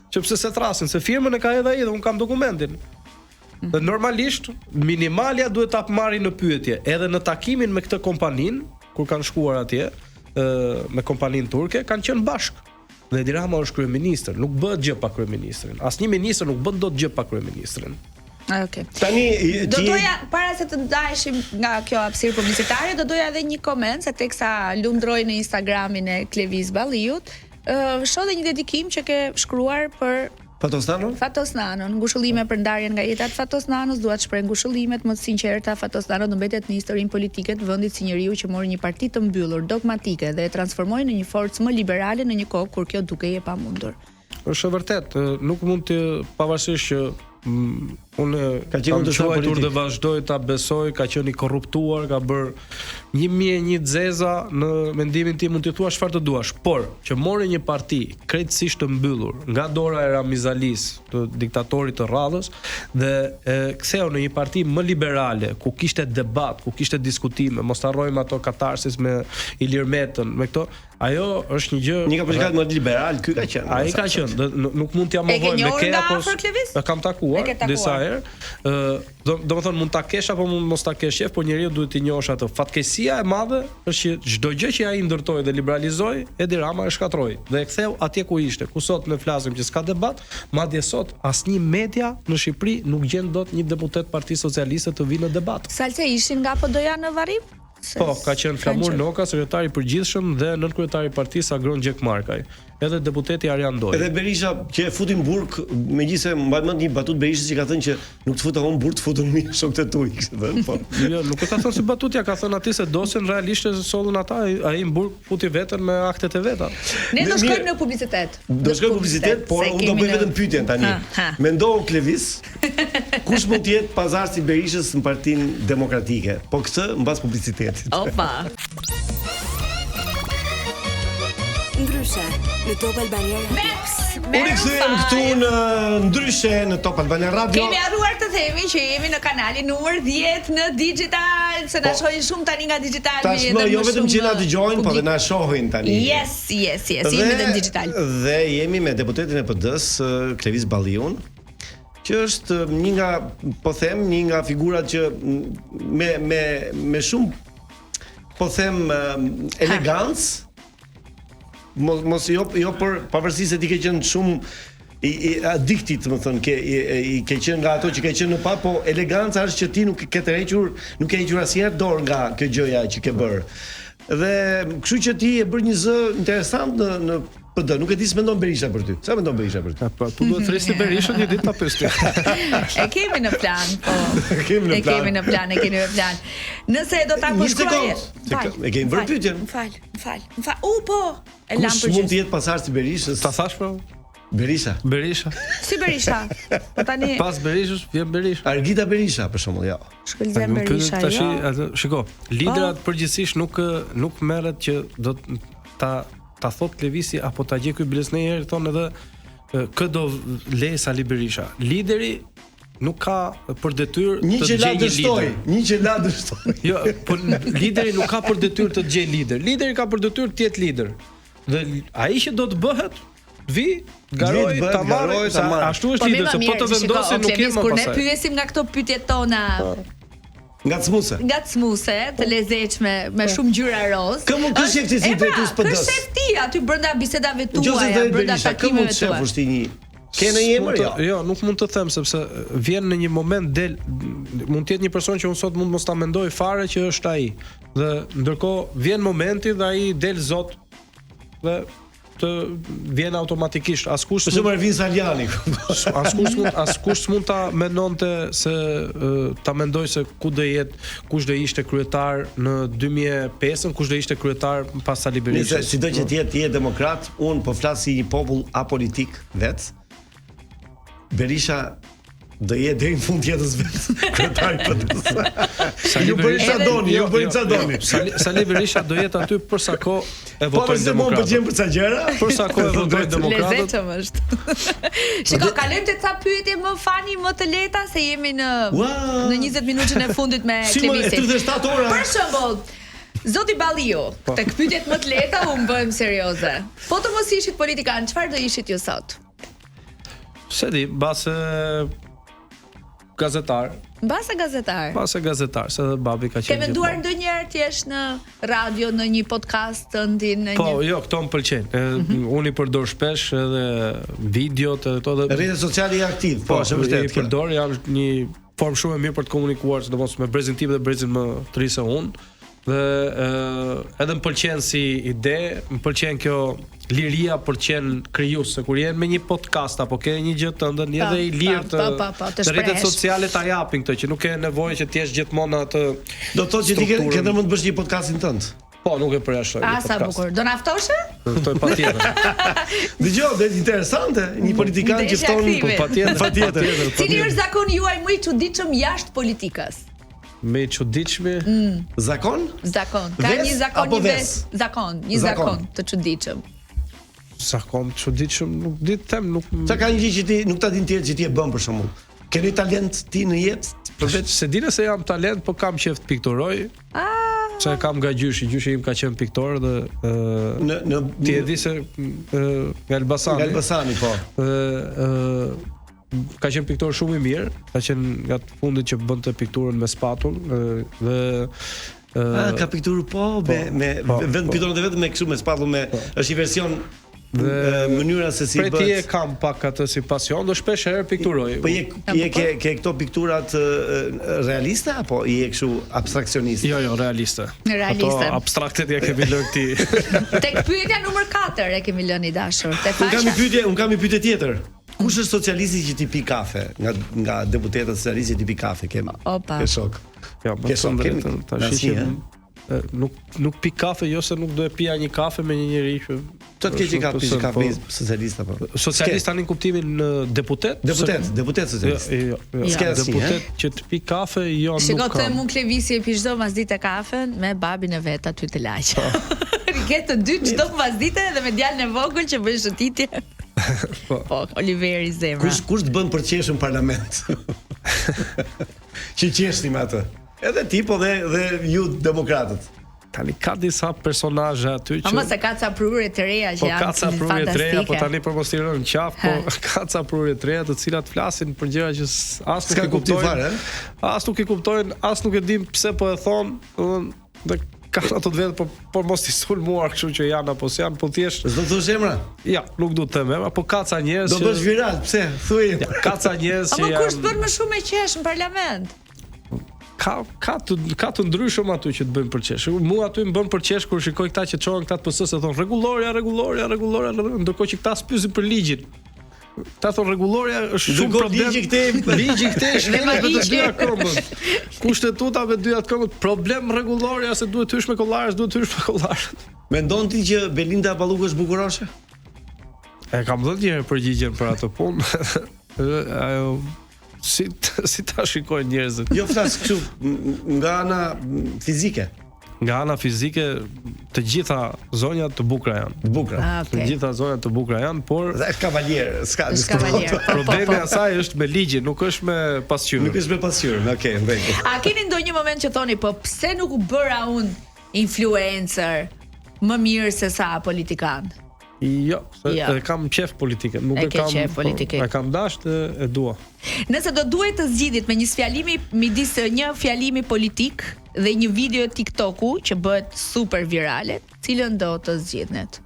Speaker 4: Që pse se thrasin, se firmën e ka edhe ai dhe un kam dokumentin. Dhe normalisht minimalja duhet ta marrë në pyetje, edhe në takimin me këtë kompaninë, kur kanë shkuar atje, me kompaninë turke, kanë qenë bashkë. Dhe Edi Rama është kryeminist, nuk bëhet gjë pa kryeministrin. Asnjë ministër nuk bën dot gjë pa kryeministrin.
Speaker 3: Okej.
Speaker 2: Tani
Speaker 3: do doja para se të ndaheshim nga kjo hapësirë publicitare, do doja edhe një koment se teksa lundroj në Instagramin e Klevis Balliut, shoh dhe një dedikim që ke shkruar për Fatosnanon, ngushëllime për ndarjen nga jeta e Fatosnanos, dua të shpreh ngushëllimet më të sinqerta. Fatosnano do mbetet në historinë politike të vendit si njeriu që mori një parti të mbyllur, dogmatike dhe e transformoi në një forcë më liberale në një kohë kur kjo dukej e pamundur.
Speaker 4: Është vërtet, nuk mund të pavarësisht që unë
Speaker 2: ka qenë
Speaker 4: të dhe vazhdoj ta besoj, ka qenë i korruptuar, ka bërë 1001 zeza, në mendimin tim mund të thua çfarë të duash, por që mori një parti krejtësisht të mbyllur nga dora e Ramizalis, të diktatorit të radhës, dhe ktheu në një parti më liberale, ku kishte debat, ku kishte diskutime, mos harrojmë ato katarsis me Ilir Metën, me këto. Ajo është një gjë.
Speaker 2: Një politikan më liberal, ky ka qenë.
Speaker 4: Ai ka qenë, nuk mund t'ja mohojmë me kë apo. Kam takuar disa herë. herë, domethënë mund ta kesh apo mund mos ta kesh shef, por njeriu duhet të njohësh atë. Fatkeqësia e madhe është që çdo gjë që ai ndërtoi dhe liberalizoi, Edi Rama e shkatroi dhe e ktheu atje ku ishte. Ku sot ne flasim që s'ka debat, madje sot asnjë media në Shqipëri nuk gjen dot një deputet Partisë Socialiste të vinë në debat.
Speaker 3: Salse ishin nga PD-ja në varrim?
Speaker 4: Po, ka qenë Flamur Noka, sekretari i përgjithshëm dhe nënkryetari i partisë Agron Gjekmarkaj. Edhe deputeti Arjan Doj.
Speaker 2: Edhe Berisha që e futin burg, megjithëse mbaj mend një batut Berishës që ka thënë që nuk të futën burg, të futën mirë shokët e tu, kishte thënë, po.
Speaker 4: Jo, nuk e ka thënë si batutja, ka thënë aty se dosin realisht e sollën ata, ai në burg futi veten me aktet e veta.
Speaker 3: Ne do shkojmë në publicitet.
Speaker 2: Do shkojmë në publicitet, por unë do bëj vetëm pyetjen tani. Mendon Klevis, kush mund të jetë pazarsi Berishës në Partinë Demokratike? Po këtë mbas publicitetit.
Speaker 3: Opa.
Speaker 1: Ndryshe në Top Albania Radio.
Speaker 2: Unë kthehem këtu në Ndryshe në Top Albania Radio.
Speaker 3: Kemi harruar të themi që jemi në kanalin numër 10 në digital, se na shohin shumë tani nga digital.
Speaker 2: Tashmë jo vetëm që na dëgjojnë, po dhe na shohin tani.
Speaker 3: Yes, jemi në digital.
Speaker 2: Dhe jemi me deputetin e PD-s, Klevis Balliun, që është një nga, po them, një nga figurat që me shumë, po them, elegancë, mos jo për pavarësisht se ti ke qenë shumë i addiktit, domethënë ke qenë nga ato që ke qenë në pa, po eleganca është që ti nuk ke tërhequr, nuk ke hequr asnjëherë dorë nga kjo gjëja që ke bërë. Dhe kështu që ti e bër një zë interesant në PD. Nuk e di s'mendon Berisha për ty. Sa mendon Berisha për ty?
Speaker 4: Po tu duhet thrisni Berishën një ditë ta pyes ty.
Speaker 3: E kemi në plan, po. E kemi në plan. Nëse do ta kushkoj.
Speaker 2: E kemi bërë pyetjen.
Speaker 3: M'fal. Po. E lam
Speaker 2: Kush
Speaker 3: për
Speaker 2: mund të jetë pasardhës i Berishës?
Speaker 4: Ta thash po?
Speaker 2: Berisha.
Speaker 3: Si Berisha? Po tani
Speaker 4: Pas Berishës vjen Berisha.
Speaker 2: Argita Berisha për shembull, jo.
Speaker 3: Shkëlqen Berisha,
Speaker 4: tash,
Speaker 3: jo.
Speaker 4: Shiko, liderat përgjithsisht nuk merret që do ta thot Klevisi apo ta gjej ky Blesnej herë thonë edhe kë do lej Sali Berisha. Lideri nuk ka për detyrë të gjejë lider.
Speaker 2: Një që la dështoj.
Speaker 4: Jo, po lideri nuk ka për detyrë të gjejë lider. Lideri ka për detyrë të jetë lider. Dhe ai që do të bëhet garoj ta marrë, ashtu është lider, se po të vendosin nuk kemë më pasaj.
Speaker 3: Kur ne pyesim nga këto pyetjet tona ngacmuese, të lezetshme, me shumë ngjyra roz.
Speaker 2: Kë mund të shef ti si drejtues PD-s?
Speaker 3: Kë shef ti aty brenda bisedave tuaja, brenda takimeve tuaja.
Speaker 2: Kë mund të ke në emër?
Speaker 4: Jo, nuk mund të them sepse vjen në një moment mund të jetë një person që unë sot mund mos ta mendoj fare që është ai. Dhe ndërkohë vjen momenti dhe ai del zot dhe të vjen automatikisht askush
Speaker 2: shumë Ervin Saliani.
Speaker 4: askush mund ta mendonte se ta mendoj se kush do ishte kryetar në 2005, kush do ishte kryetar pas Sali Berishës.
Speaker 2: Sido që ti je demokrat, un po flas si një popull apolitik vet. Berisha do jetë deri në fund jetës vet kryetari i PD-s. Ju bëni ça doni.
Speaker 4: Sali Berisha do jetë aty për sa kohë e votojnë demokratët.
Speaker 2: Po për sa gjëra?
Speaker 4: Për sa kohë e votojnë demokratët.
Speaker 3: Lezetshëm është. Shiko, kalojmë te ca pyetje më fani, më të lehta se jemi në 20 minutën e fundit me Klevisin.
Speaker 2: 37 ora.
Speaker 3: Për shembull, Zoti Balliu, tek pyetjet më të lehta u bëjmë serioze. Po të mos ishit politikan, çfarë do ishit ju sot?
Speaker 4: Se di, base gazetar.
Speaker 3: Base gazetar, se dhe babi ka qenë. Ke menduar ndonjëherë të jesh në radio, në një podcast në një...
Speaker 4: Po, jo, këto më pëlqejnë. Unë i përdor shpesh edhe videot edhe këto dhe
Speaker 2: rrjetet sociale i aktiv. Po, është vërtet.
Speaker 4: I përdor, janë një formë shumë e mirë për të komunikuar, sidomos me brezin tim dhe brezin më të ri se unë. Dhe edhe më pëlqen si ide, më pëlqen kjo liria për të qenë krijues, se kur je me një podcast apo ke një gjë të ndër, edhe i lirë të rrjetet sociale ta japin këtë, që nuk ke nevojë që të jesh gjithmonë atë.
Speaker 2: Do të thotë që ti ke mund të bësh një podcastin tënd.
Speaker 4: Po, nuk e përjashtoj.
Speaker 3: Sa bukur. Do na ftoshe?
Speaker 4: Ftoj patjetër.
Speaker 2: Dëgjoj, është interesante, një politikan që fton patjetër.
Speaker 3: Cili është zakoni juaj më i çuditshëm jashtë politikës?
Speaker 4: Me çuditshme?
Speaker 2: Zakon?
Speaker 3: Ka një zakon një zakon të çuditshëm.
Speaker 4: Zakon të çuditshëm, nuk di të them, nuk.
Speaker 2: Sa ka një gjë që ti nuk ta din tjetër që ti e bën për shembull. Ke një talent ti në jetë?
Speaker 4: Përveç se di se jam talent, po kam qejf të pikturoj. Se kam nga gjyshi im ka qenë piktor dhe ti e di se nga Elbasani.
Speaker 2: Nga Elbasani, po.
Speaker 4: ka qenë piktor shumë i mirë, ka qenë nga të fundit që bënte pikturën me spatull dhe
Speaker 2: ka pikturë me pikturën e vet me kështu me spatull me është i version dhe mënyra se si bëhet.
Speaker 4: Për ti e kam pak atë si pasion, do shpesh herë pikturoj.
Speaker 2: Po je ke këto pikturat realiste apo je kështu abstraksionist?
Speaker 4: Jo, realiste.
Speaker 3: Realiste.
Speaker 4: Ato abstraktet ja kemi lënë ti.
Speaker 3: Tek pyetja numër 4 e kemi lënë i dashur. Te
Speaker 2: Un kam një pyetje tjetër. Kush është socialisti që ti pi kafe nga deputetët socialistë që ti pi kafe? Ke shok.
Speaker 4: Ja, më thënë tash që nuk pi kafe, jo se nuk do e pija një kafe me një njerëz që
Speaker 2: çfarë ke që ka pi kafe socialist apo?
Speaker 4: Socialist tani në kuptimin deputet?
Speaker 2: Deputet socialist.
Speaker 4: Jo. Deputet që të pi kafe, jo nuk ka.
Speaker 3: Shiko të mund Klevisi e pi çdo masdite kafen me babin e vet aty të laq. Riket të dy çdo masdite dhe me djalin e vogël që bën shëtitje. Po, Oliveri zemra.
Speaker 2: Kush të bën për qeshën në parlament? Që qeshni me atë. Edhe ti po dhe ju demokratët.
Speaker 4: Tani ka disa personazhe aty që
Speaker 3: mos e ka ca prurë të reja që janë
Speaker 4: fantastike. Po ka ca prurë të reja, po tani për mos i rënë qaf, po ka ca prurë të reja të cilat flasin për gjëra që as nuk e kuptojnë. As nuk e kuptojnë, as nuk e dim pse po e thon, domethënë ka ato të vetë, por mos i sulmuar kështu që janë apo s'janë, po thjesht.
Speaker 2: S'do të thosh emra?
Speaker 4: Ja, nuk do të them emra, po ka ca njerëz
Speaker 2: që do bësh viral, pse? Thuaj.
Speaker 4: Ka ca njerëz që janë.
Speaker 3: Kush bën më shumë me qesh në parlament?
Speaker 4: Ka të ndryshëm aty që të bëjnë për qesh. Mua aty më bën për qesh kur shikoj këta që çohen këta të PS se thon rregulloria, ndërkohë që këta spysin për ligjin. Ta thon rregulloria është shumë problem. Ligji këtej shkëlqen me të dyja këmbët. Kushtetuta me dyja këmbët, problem rregulloria se duhet hysh me kollarë, duhet hysh me kollarë.
Speaker 2: Mendon ti që Belinda Balluku është bukuroshe?
Speaker 4: E kam dhënë një përgjigjen për atë punë. Ajo si ta shikojnë njerëzit.
Speaker 2: Jo flas kështu nga ana fizike.
Speaker 4: Nga ana fizike të gjitha zonjat të bukura janë.
Speaker 2: Të bukura.
Speaker 4: Të gjitha zonjat të bukura janë, por
Speaker 2: është kavalier, s'ka
Speaker 3: kavalier.
Speaker 4: Problemi i asaj është me ligjin, nuk është me pasqyrë.
Speaker 2: Nuk është me pasqyrë. Okej, mbej.
Speaker 3: A keni ndonjë moment që thoni po pse nuk u bëra unë influencer më mirë se sa politikan?
Speaker 4: Jo, e kam qef politike, nuk e kam
Speaker 3: qef politike.
Speaker 4: E kam dashur e dua.
Speaker 3: Nëse do duhet të zgjidhit me një fjalimi midis një fjalimi politik dhe një video TikToku që bëhet super virale, cilën do të zgjidhnet?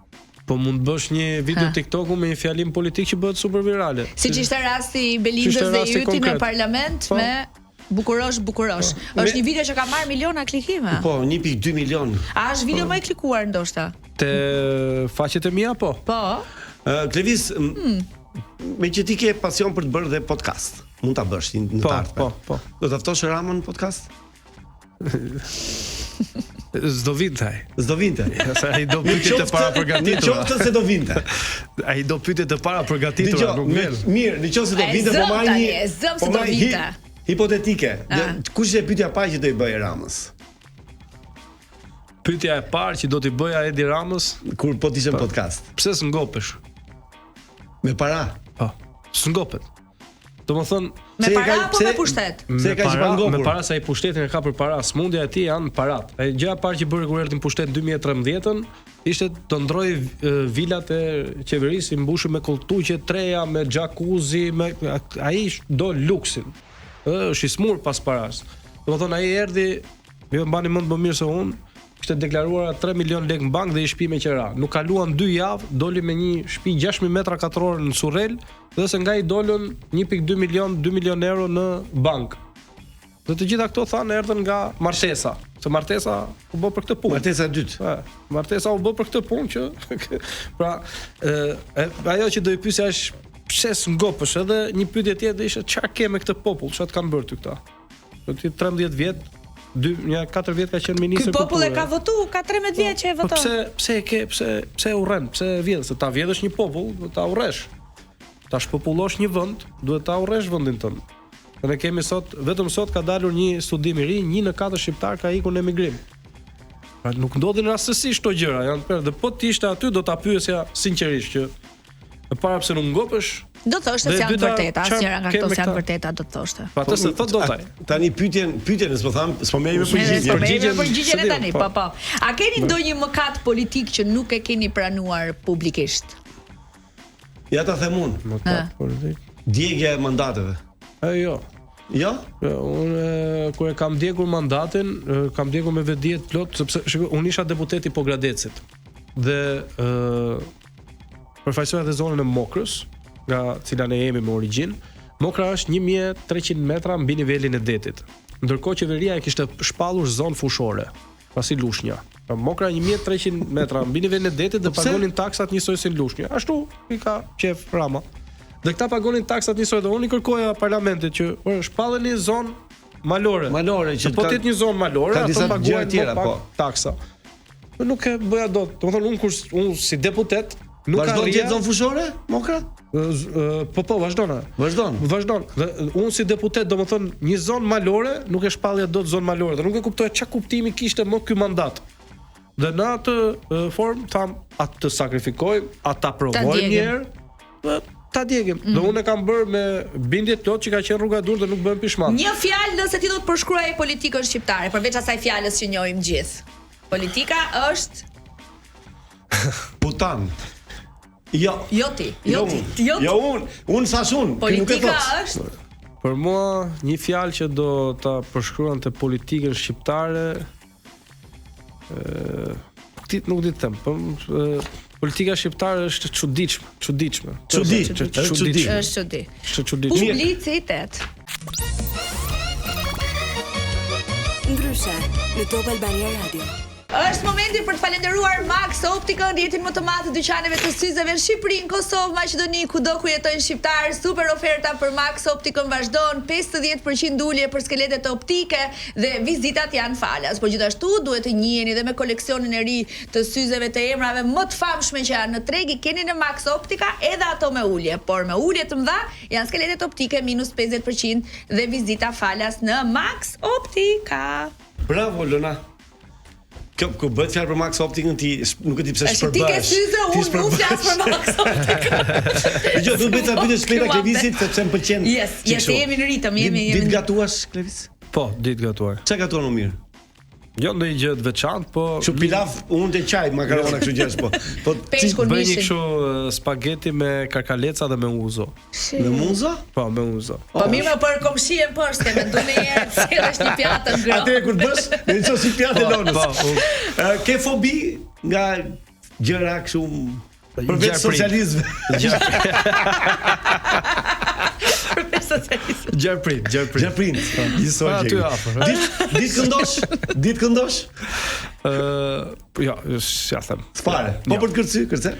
Speaker 4: Po mund bësh një video TikToku me një fjalim politik që bëhet super virale.
Speaker 3: Siç ishte rasti i Belindës dhe Yti në parlament me Bukurosh. Është një video që ka marrë miliona klikime.
Speaker 2: Po, 1.2 milion.
Speaker 3: A është video më i klikuar ndoshta?
Speaker 4: Te faqet e mia po.
Speaker 3: Po.
Speaker 2: Klevis, me që ti ke pasion për të bërë dhe podcast, mund ta bësh në të ardhmen.
Speaker 4: Po.
Speaker 2: Do ta ftosh Ramon në podcast?
Speaker 4: S'do vinte ai.
Speaker 2: Sa
Speaker 4: ai do pyetje të para përgatitura.
Speaker 2: Nëse se do vinte.
Speaker 4: Ai do pyetje të para përgatitura, nuk vjen.
Speaker 2: Mirë, nëse do vinte, po marr një.
Speaker 3: Po marr një
Speaker 2: hipotetike. Kush është pyetja e parë që do i bëj Ramës?
Speaker 4: Pyetja e parë që do t'i bëja Edi Ramës
Speaker 2: kur po të ishte në podcast.
Speaker 4: Pse s'ngopesh?
Speaker 2: Me para?
Speaker 4: Po. S'ngopet. Domethënë,
Speaker 3: me para apo me pushtet?
Speaker 2: Pse ka që ngopur?
Speaker 4: Me para sa i pushtetin e ka për para. Smundja e tij janë parat. Gjëja e parë që bëri kur erdhi në pushtet 2013-ën ishte të ndroi vilat e qeverisë mbushur me koltuqe treja, me jacuzzi, me ai do luksin. Është i smur pas paras. Domethënë ai erdhi, ju mbani mend më mirë se unë, kishte deklaruar 3 milion lekë në bank dhe i shtëpi me qera. Nuk kaluan 2 javë, doli me një shtëpi 6000 metra katror në Surrel, dhe se nga i dolën 1.2 milion, 2 milion euro në bank. Dhe të gjitha këto thanë erdhën nga martesa, se martesa u bë për këtë punë.
Speaker 2: Martesa e dytë.
Speaker 4: Martesa u bë për këtë punë që pra ajo që do i pyesja është pse s'ngopësh, edhe një pyetje tjetër ishte çfarë ke me këtë popull, çfarë të kanë bërë ty këta. Do ti 13 vjet, 4 vjet ka qenë ministër.
Speaker 3: Ky popull e ka votuar, ka 13 vjet që e voton.
Speaker 4: Pse urren, pse vjedh, se ta vjedhësh një popull, do ta urresh. Ta shpopullosh një vend, duhet ta urresh vendin tënd. Ne kemi vetëm sot ka dalur një studim i ri, 1 në 4 shqiptar ka ikur në emigrim. Pra nuk ndodhin rastësisht këto gjëra, janë për dhe po ti ishte aty do ta pyesja sinqerisht që e para pse nuk ngopesh.
Speaker 3: Do thoshte se janë vërteta, asnjëra nga këto janë vërteta, do të thoshte.
Speaker 4: Po atë se thot do taj.
Speaker 2: Tani pyetjen s'po tham, s'po merrim
Speaker 3: përgjigjen e tani, po. A keni ndonjë mëkat politik që nuk e keni pranuar publikisht?
Speaker 2: Ja ta them unë.
Speaker 4: Mëkat politik.
Speaker 2: Djegja e mandateve.
Speaker 4: Jo.
Speaker 2: Jo?
Speaker 4: Unë kur e kam djegur mandatin, kam djegur me vetdijet plot sepse shikoj, unë isha deputet i Pogradecit. Dhe përfaqësoja edhe zonën e Mokrës, nga cila ne jemi me origjinë. Mokra është 1300 metra mbi nivelin e detit. Ndërkohë qeveria e kishte shpallur zonë fushore, pasi Lushnja. Mokra 1300 metra mbi nivelin e detit dhe pagonin taksat njësoj si Lushnja. Ashtu i ka qef Rama. Dhe këta pagonin taksat njësoj dhe unë i kërkoja parlamentit që shpalleni zonë malore.
Speaker 2: Malore që
Speaker 4: po tet një zonë malore, ato paguajnë
Speaker 2: tjera,
Speaker 4: po taksa. Nuk e bëja dot. Domethënë unë si deputet nuk
Speaker 2: vazhdon të jetë zonë fushore, Mokra?
Speaker 4: Po, vazhdon. Vazhdon. Dhe unë si deputet, domethënë, një zonë malore nuk e shpallja dot zonë malore. Dhe nuk e kuptoja ç'a kuptimi kishte më ky mandat. Dhe në atë formë tham atë të sakrifikojmë, ata provojmë një herë, ta djegim. Dhe unë e kam bërë me bindje plot që ka qenë rruga e dur dhe nuk bën pishman.
Speaker 3: Një fjalë nëse ti do të përshkruaje politikën shqiptare, përveç asaj fjalës që njohim gjithë. Politika është
Speaker 2: putan. Jo ti. Jo unë sasun.
Speaker 3: Politika është
Speaker 4: për mua një fjalë që do ta përshkruante politikën shqiptare nuk di të them, po politika shqiptare është çuditshme.
Speaker 3: Publicitet.
Speaker 1: Ndryshe, në Top Albania Radio.
Speaker 3: Është momenti për të falenderuar Max Optikën, rjetin më të madh të dyqaneve të syzeve në Shqipëri, në Kosovë, Maqedoni, kudo ku jetojnë shqiptar. Super oferta për Max Optikën vazhdon, 50% ulje për skeletet optike dhe vizitat janë falas. Por gjithashtu duhet të njiheni dhe me koleksionin e ri të syzeve të emrave më të famshme që janë në treg, keni në Max Optika edhe ato me ulje, por me ulje të mëdha janë skeletet optike minus 50% dhe vizita falas në Max Optika.
Speaker 2: Bravo Lona. Ku bëhet fjalë për Max Optikën ti nuk e di pse shpërbash.
Speaker 3: Ti ke syze, unë nuk flas për Max Optikën.
Speaker 2: Dgjoj, do bëj ta pyetësh shpejt Klevisit sepse më pëlqen.
Speaker 3: Yes, jemi në ritëm, jemi.
Speaker 2: Ditë gatuash Klevis?
Speaker 4: Po, ditë gatuar.
Speaker 2: Çka gatuan më mirë?
Speaker 4: Jo ndonjë gjë të veçantë, po
Speaker 2: kështu pilaf, unë të çaj, makarona kështu gjësh po. Po
Speaker 4: bëj një kështu spageti me karkaleca dhe me uzo.
Speaker 2: Me muzo?
Speaker 4: Po, me uzo.
Speaker 3: Po mirë për komshien poshtë, më duhet një herë të sjellësh një pjatë ngrohtë.
Speaker 2: Atë kur bësh, me çon si pjatë lonës. Ke fobi nga gjëra kështu përveç socializmit.
Speaker 4: Gjerprin.
Speaker 2: Ditë këndosh?
Speaker 4: Ja, ja them.
Speaker 2: Fare. Po për të kërcej?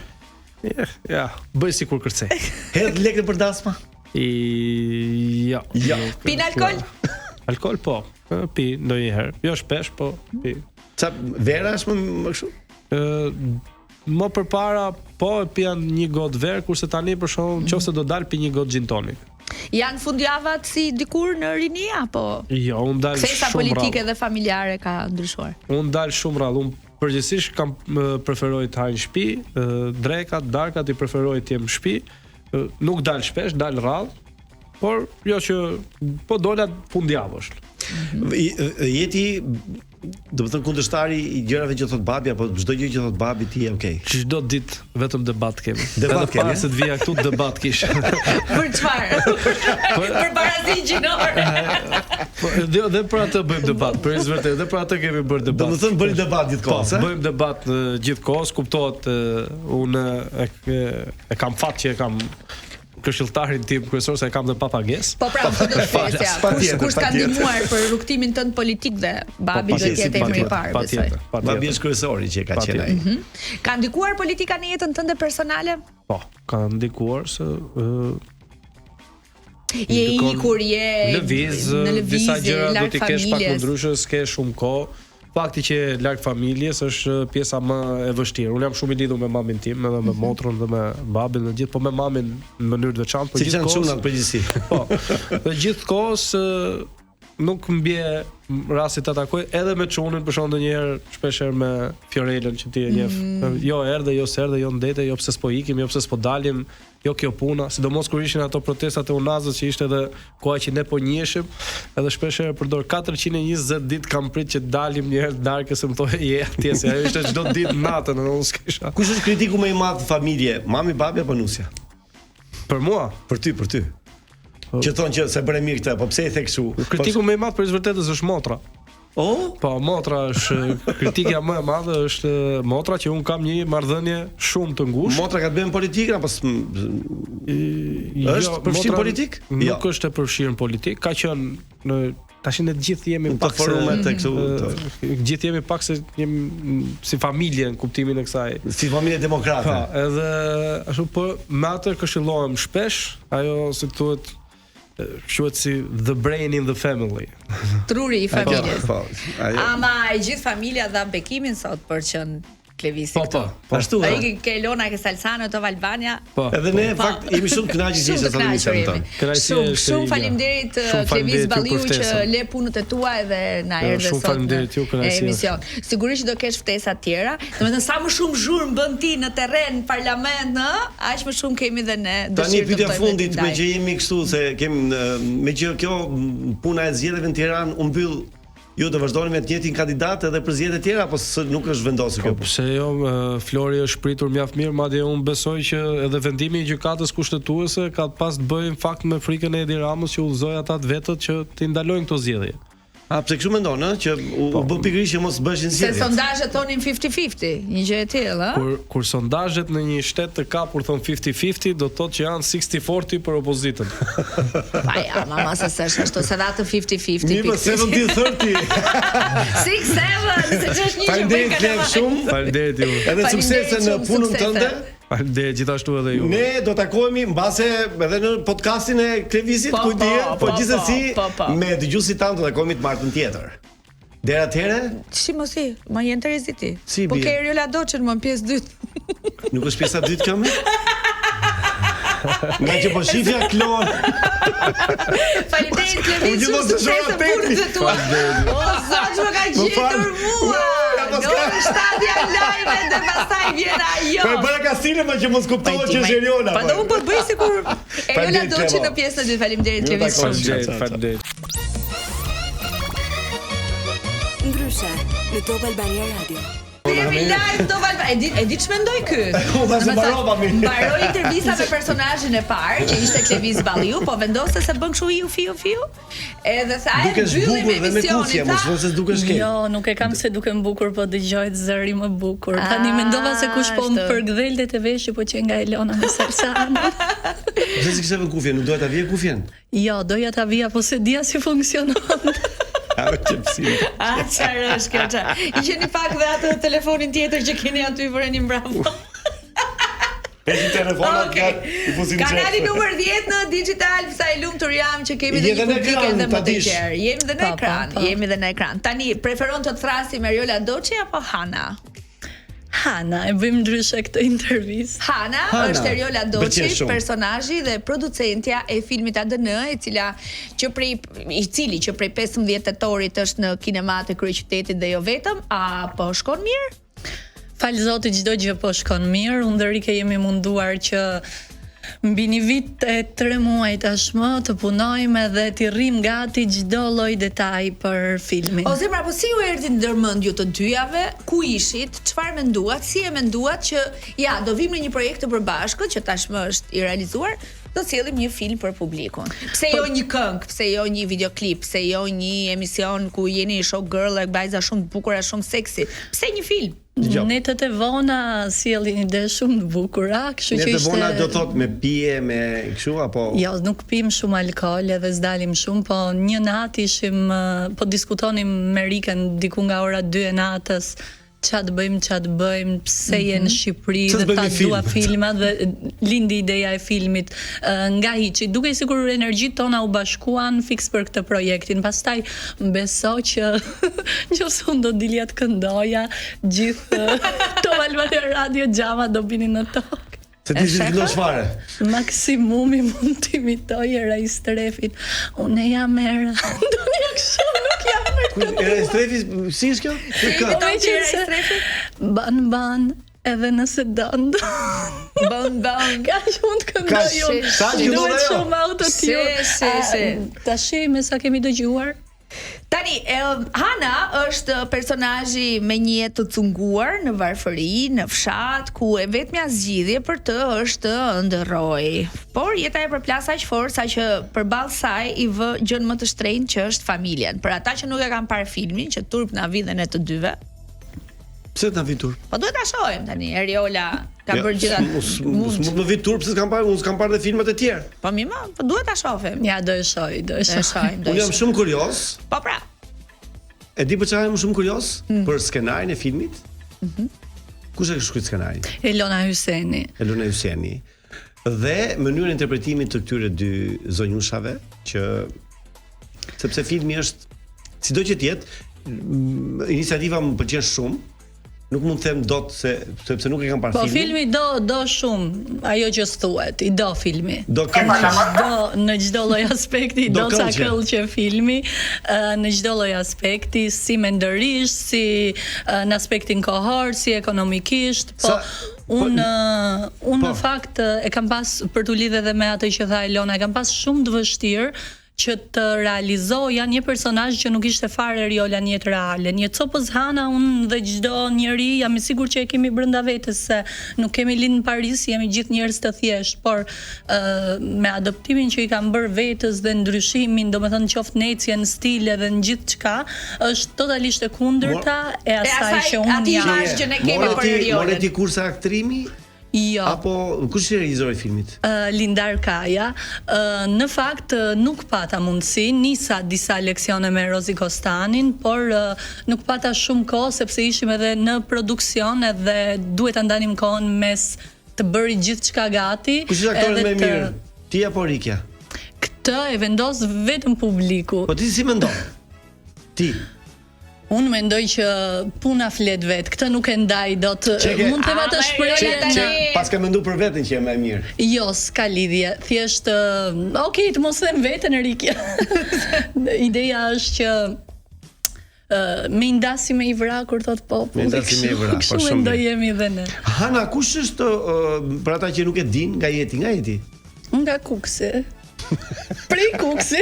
Speaker 4: Ja, bëj sikur kërcej.
Speaker 2: Hedh lekë për dasma?
Speaker 4: Ja.
Speaker 3: Pin alkol?
Speaker 4: Alkol po. Pi ndonjëherë. Jo shpesh, po pi.
Speaker 2: Ça vera është më kështu?
Speaker 4: Më përpara po e pija një gotë verë, kurse tani për shkak nëse do dal pi një gotë gin tonic.
Speaker 3: Janë fundjavat si dikur në rini apo?
Speaker 4: Jo, unë dal shumë rrallë.
Speaker 3: Kthesa politike dhe familjare ka ndryshuar.
Speaker 4: Unë dal shumë rrallë. Unë përgjithsisht kam preferoj të haj në shtëpi, drekat, darkat i preferoj të jem në shtëpi. Nuk dal shpesh, dal rrallë, por jo që po dola fundjavësh.
Speaker 2: Jeti do të thënë kundërshtari i gjërave që thot babi apo çdo gjë që thot babi ti je okay.
Speaker 4: Çdo ditë vetëm debat kemi.
Speaker 2: Debat kemi.
Speaker 4: Para se të vija këtu debat kish.
Speaker 3: Për çfarë? Për barazi gjinore.
Speaker 4: Dhe për atë bëjmë debat, për vërtet, dhe për atë kemi bërë debat.
Speaker 2: Do të thënë bëni debat gjithkohës,
Speaker 4: po, bëjmë debat gjithkohës, kuptohet unë e kam fat që e kam këshilltarin tim kryesor se e kam dhe papagesë.
Speaker 3: Po pra, do të thjesja. Kush ka ndihmuar për rrugtimin tënd politik dhe babi do të jetë emri i parë.
Speaker 4: Patjetër.
Speaker 2: Babi është kryesori që ka qenë ai.
Speaker 3: Ka ndikuar politika në jetën tënde personale?
Speaker 4: Po, ka ndikuar se
Speaker 3: je ikur, je
Speaker 4: në lëviz, disa gjëra do t'i kesh pak më ndryshe, s'ke shumë kohë. Fakti që larg familjes është pjesa më e vështirë. Unë jam shumë i lidhur me mamin tim, edhe me motrën dhe me babin dhe gjithë, po me mamin në mënyrë të veçantë,
Speaker 2: por gjithkohës shumë në përgjithësi.
Speaker 4: Po. Dhe gjithkohës nuk mbje rasti të takoj edhe me çunin, për shkak ndonjëherë shpeshherë me Fiorelën që ti e njeh. Jo erdhe, jo s'erdhe, jo ndete, jo pse s'po ikim, jo pse s'po dalim, jo kjo puna, sidomos kur ishin ato protestat e Unazës që ishte edhe koha që ne po njiheshim, edhe shpeshherë përdor 420 ditë kam prit që dalim një herë darkë se më thonë je atje se ajo ishte çdo ditë natën, unë s'kisha.
Speaker 2: Kush është kritiku më i madh në familje, mami, babi apo nusja?
Speaker 4: Për mua,
Speaker 2: për ty. që thonë që se bëre mirë këtë, po pse i the kështu?
Speaker 4: Kritiku më i madh për vërtetës është motra. Po, motra është kritikja më e madhe është motra që un kam një marrëdhënie shumë të ngushtë.
Speaker 2: Motra ka të bëjë me politikën apo është përfshirë politik?
Speaker 4: Nuk është e përfshirë në politik, ka qenë në tash ne të gjithë jemi pak
Speaker 2: forumet këtu.
Speaker 4: Gjithë jemi pak se jemi si familje në kuptimin e kësaj.
Speaker 2: Si familje demokrate.
Speaker 4: Po, edhe ashtu po me atë këshillohem shpesh, ajo se thuhet quhet si the brain in the family.
Speaker 3: Truri i familjes.
Speaker 2: Po.
Speaker 3: Ama e gjithë familja dha bekimin sot për qenë Klevisi këtu.
Speaker 2: Po ashtu.
Speaker 3: Ai ke Elona, ke Salsano, to Albania.
Speaker 2: Po. Edhe ne në fakt jemi shumë të kënaqur se sa
Speaker 3: jemi. Shumë faleminderit Klevis Balliu që le punët e tua edhe na erdhe sot.
Speaker 4: Shumë faleminderit ju për
Speaker 3: emision. Sigurisht do kesh ftesa tjera. Domethënë sa më shumë zhurmë bën ti në terren, në parlament, aq më shumë kemi dhe ne dëshirë.
Speaker 2: Tani pyetja fundit, me që jemi kështu se kemi me që kjo puna e zgjedhjeve në Tiranë u mbyll. Ju do vazhdoni me të njëjtin kandidat edhe për zgjedhjet e tjera apo nuk është vendosur kjo?
Speaker 4: Po pse jo, Flori është pritur mjaft mirë, madje unë besoj që edhe vendimi i gjykatës kushtetuese ka pas të bëjë në fakt me frikën e Edi Ramës që udhëzoi ata të vetët që të ndalojnë këto zgjedhje.
Speaker 2: Pse kështu mendon, që u bë pikërisht që mos bëshin zgjedhje.
Speaker 3: Se sondazhet thonin 50-50, një gjë e tillë,
Speaker 4: Kur sondazhet në një shtet të kapur thon 50-50, do të thotë që janë 60-40 për opozitën.
Speaker 3: Mama se s'është ashtu, se datë 50-50.
Speaker 2: Mirë, 70-30.
Speaker 3: 6-7, se ç'është një gjë
Speaker 2: më kanë shumë.
Speaker 4: Faleminderit ju.
Speaker 2: Edhe suksese në punën tënde.
Speaker 4: Faleminderit gjithashtu edhe ju.
Speaker 2: Ne do takohemi mbase edhe në podcastin e Klevisit, ku di, po gjithsesi me dëgjuesit tanë do takohemi të martën tjetër. Deri atëherë,
Speaker 3: si, më je interesiti.
Speaker 2: Si
Speaker 3: po ke Eriola Doçën më në pjesë dytë.
Speaker 2: Nuk është pjesa dytë kjo më? Nga që po shifja Klon.
Speaker 3: Faleminderit Klevis, shumë sukses në punën e tua. O zot, më ka gjetur mua. Në stadia live dhe pastaj vjen ajo.
Speaker 2: Po bëra kastine më që mos kuptohet që është Eriola.
Speaker 3: Po do un po bëj sikur Eriola Doçi në pjesën e dytë. Faleminderit Klevis shumë.
Speaker 4: Faleminderit.
Speaker 1: Ndryshe, në Top Albania Radio.
Speaker 3: Jemi live Top Albania. E di ç'mendoj ky? Mbaroi intervista me personazhin e parë, që ishte Klevis Balliu, po vendosë se bën kështu fiu. Edhe sa e mbyllim emisionin.
Speaker 2: Mos dukesh keq.
Speaker 8: Jo, nuk e kam se dukem bukur, po dëgjoj zëri më bukur. Tani mendova se kush po më përgdheltet e veshje, po që nga Elona me Salsano.
Speaker 2: Pse s'kishe vënë kufjen? Nuk doja ta vije kufjen?
Speaker 8: Jo, doja ta vija, po se dia si funksionon.
Speaker 3: Çfarë është kjo? I keni pak dhe atë telefonin tjetër që keni aty vëreni mbrapa.
Speaker 2: Edhe telefonat i fusin çfarë.
Speaker 3: Kanali numër 10 në digital, sa i lumtur jam që kemi dhe një publik edhe më të gjerë. Jemi dhe në ekran. Tani preferon të thrasim Eriola Doçi apo Hana?
Speaker 8: Hana, e bëjmë ndryshe këtë intervistë.
Speaker 3: Hana është Eriola Doçi, personazhi dhe producentja e filmit ADN, i cili që prej 15 tetorit është në kinemat e kryeqytetit dhe jo vetëm, apo shkon mirë?
Speaker 8: Fal Zotit, çdo gjë po shkon mirë. Unë dhe Rike jemi munduar që mbi një vit e 3 muaj tashmë të punojmë dhe t'i rrim gati çdo lloj detaj për filmin.
Speaker 3: O zemra, po si ju erdhi ndërmend ju të dyjave? Ku ishit? Çfarë menduat? Si e menduat që do vim në një projekt të përbashkët që tashmë është i realizuar? Do sjellim një film për publikun. Pse jo një këngë, pse jo një videoklip, pse jo një emision ku jeni show girl e vajza shumë të bukura, shumë seksi. Pse një film?
Speaker 8: Netët e vona sjellin ide shumë të bukura, kështu që ishte.
Speaker 2: Netët e vona do thot me pije, me kështu apo?
Speaker 8: Jo, nuk pim shumë alkool edhe s'dalim shumë, po një natë ishim po diskutonim me Rikën diku nga ora 2 e natës. Çfarë bëjmë, pse je në Shqipëri dhe ta dua filmat dhe lindi ideja e filmit nga hiçi. Duke sikur energjitë tona u bashkuan fiks për këtë projektin. Pastaj besoj që nëse unë do dilja të këndoja, gjithë Top Albania Radio Xhama do binin në tokë.
Speaker 2: Se ti zgjidhnosh fare.
Speaker 8: Maksimumi mund të imitoj Rai Strefin. Unë jam Era. Ndonjë kështu nuk jam Era.
Speaker 2: Era Strefi, si është kjo?
Speaker 3: Imitoj që Rai Strefi?
Speaker 8: Ban, edhe nëse dënd.
Speaker 3: Ban.
Speaker 8: Ka shumë të këndoj unë.
Speaker 2: Sa që do
Speaker 8: shumë autotune.
Speaker 3: Se.
Speaker 8: Tashi me sa kemi dëgjuar.
Speaker 3: Tani, Hana është personazhi me një jetë të cunguar në varfëri, në fshat, ku e vetmja zgjidhje për të është të ndërroj. Por jeta e përplas aq fort sa që përballë saj i vë gjën më të shtrenjtë që është familjen. Për ata që nuk e kanë parë filmin, që turp na vidhen e të dyve.
Speaker 2: Pse ta vi turp?
Speaker 3: Po duhet ta shohim tani. Eriola ka bërë gjitha.
Speaker 2: Mund më vi turp se s'kam parë, unë s'kam parë dhe filmat e tjerë.
Speaker 3: Po po duhet ta shohim.
Speaker 8: Ja, do e shoh.
Speaker 2: Unë jam shumë kurioz.
Speaker 3: Po pra.
Speaker 2: E di për çfarë jam shumë kurioz? Për skenarin e filmit. Kush e ka shkruar skenarin?
Speaker 8: Elona Hyseni.
Speaker 2: Elona Hyseni. Dhe mënyrën e interpretimit të këtyre dy zonjushave, që sepse filmi është sido që të jetë, iniciativa më pëlqen shumë. Nuk mund të them dot sepse nuk e kam parë filmin.
Speaker 8: Po filmi do shumë, ajo që thuhet, i do filmi.
Speaker 2: Do këllqe.
Speaker 8: Në çdo lloj aspekti do ca këllqe filmi, në çdo lloj aspekti, si mendërisht, si në aspektin kohor, si ekonomikisht, po unë në fakt e kam pas, për t'u lidhe dhe me atë që tha Elona, e kam pas shumë të vështirë që të realizoja një personazh që nuk ishte fare Eriola në jetë reale. Një copës Hana, unë dhe çdo njeri jam i sigurt që e kemi brenda vetes, se nuk kemi lind në Paris, jemi gjithë njerëz të thjesht, por me adoptimin që i kam bërë vetes dhe ndryshimin, domethënë qoftë necjen, stile dhe në gjithçka, është totalisht e kundërta e asaj që unë
Speaker 3: aty
Speaker 8: jam.
Speaker 3: imazh që ne kemi për Eriolën.
Speaker 2: More ti kurse aktrimi?
Speaker 8: Jo.
Speaker 2: Apo kush është regjizori i filmit?
Speaker 8: Lindar Kaja. Në fakt nuk pata mundësi, nisa disa leksione me Rozi Kostanin, por nuk pata shumë kohë sepse ishim edhe në produksion edhe duhet ta ndanim kohën mes të bëri gjithçka gati.
Speaker 2: Kush është aktori më mirë? Ti apo Rikja?
Speaker 8: Këtë e vendos vetëm publiku.
Speaker 2: Po ti si mendon? Ti
Speaker 8: Unë mendoj që puna flet vet. Këtë nuk e ndaj dot. Mund të them atë shprehje.
Speaker 2: Pas ka menduar për veten që e më e mirë.
Speaker 8: Jo, s'ka lidhje. Thjesht, okay, të mos them veten Rikja. Ideja është që me ndasi me i vrakur thot populli.
Speaker 2: Me ndasi me i vrakur, po shumë.
Speaker 8: Do jemi dhe ne.
Speaker 2: Hana, kush është për ata që nuk e din, nga jeti?
Speaker 8: Nga Kuksi. Prej Kuksi.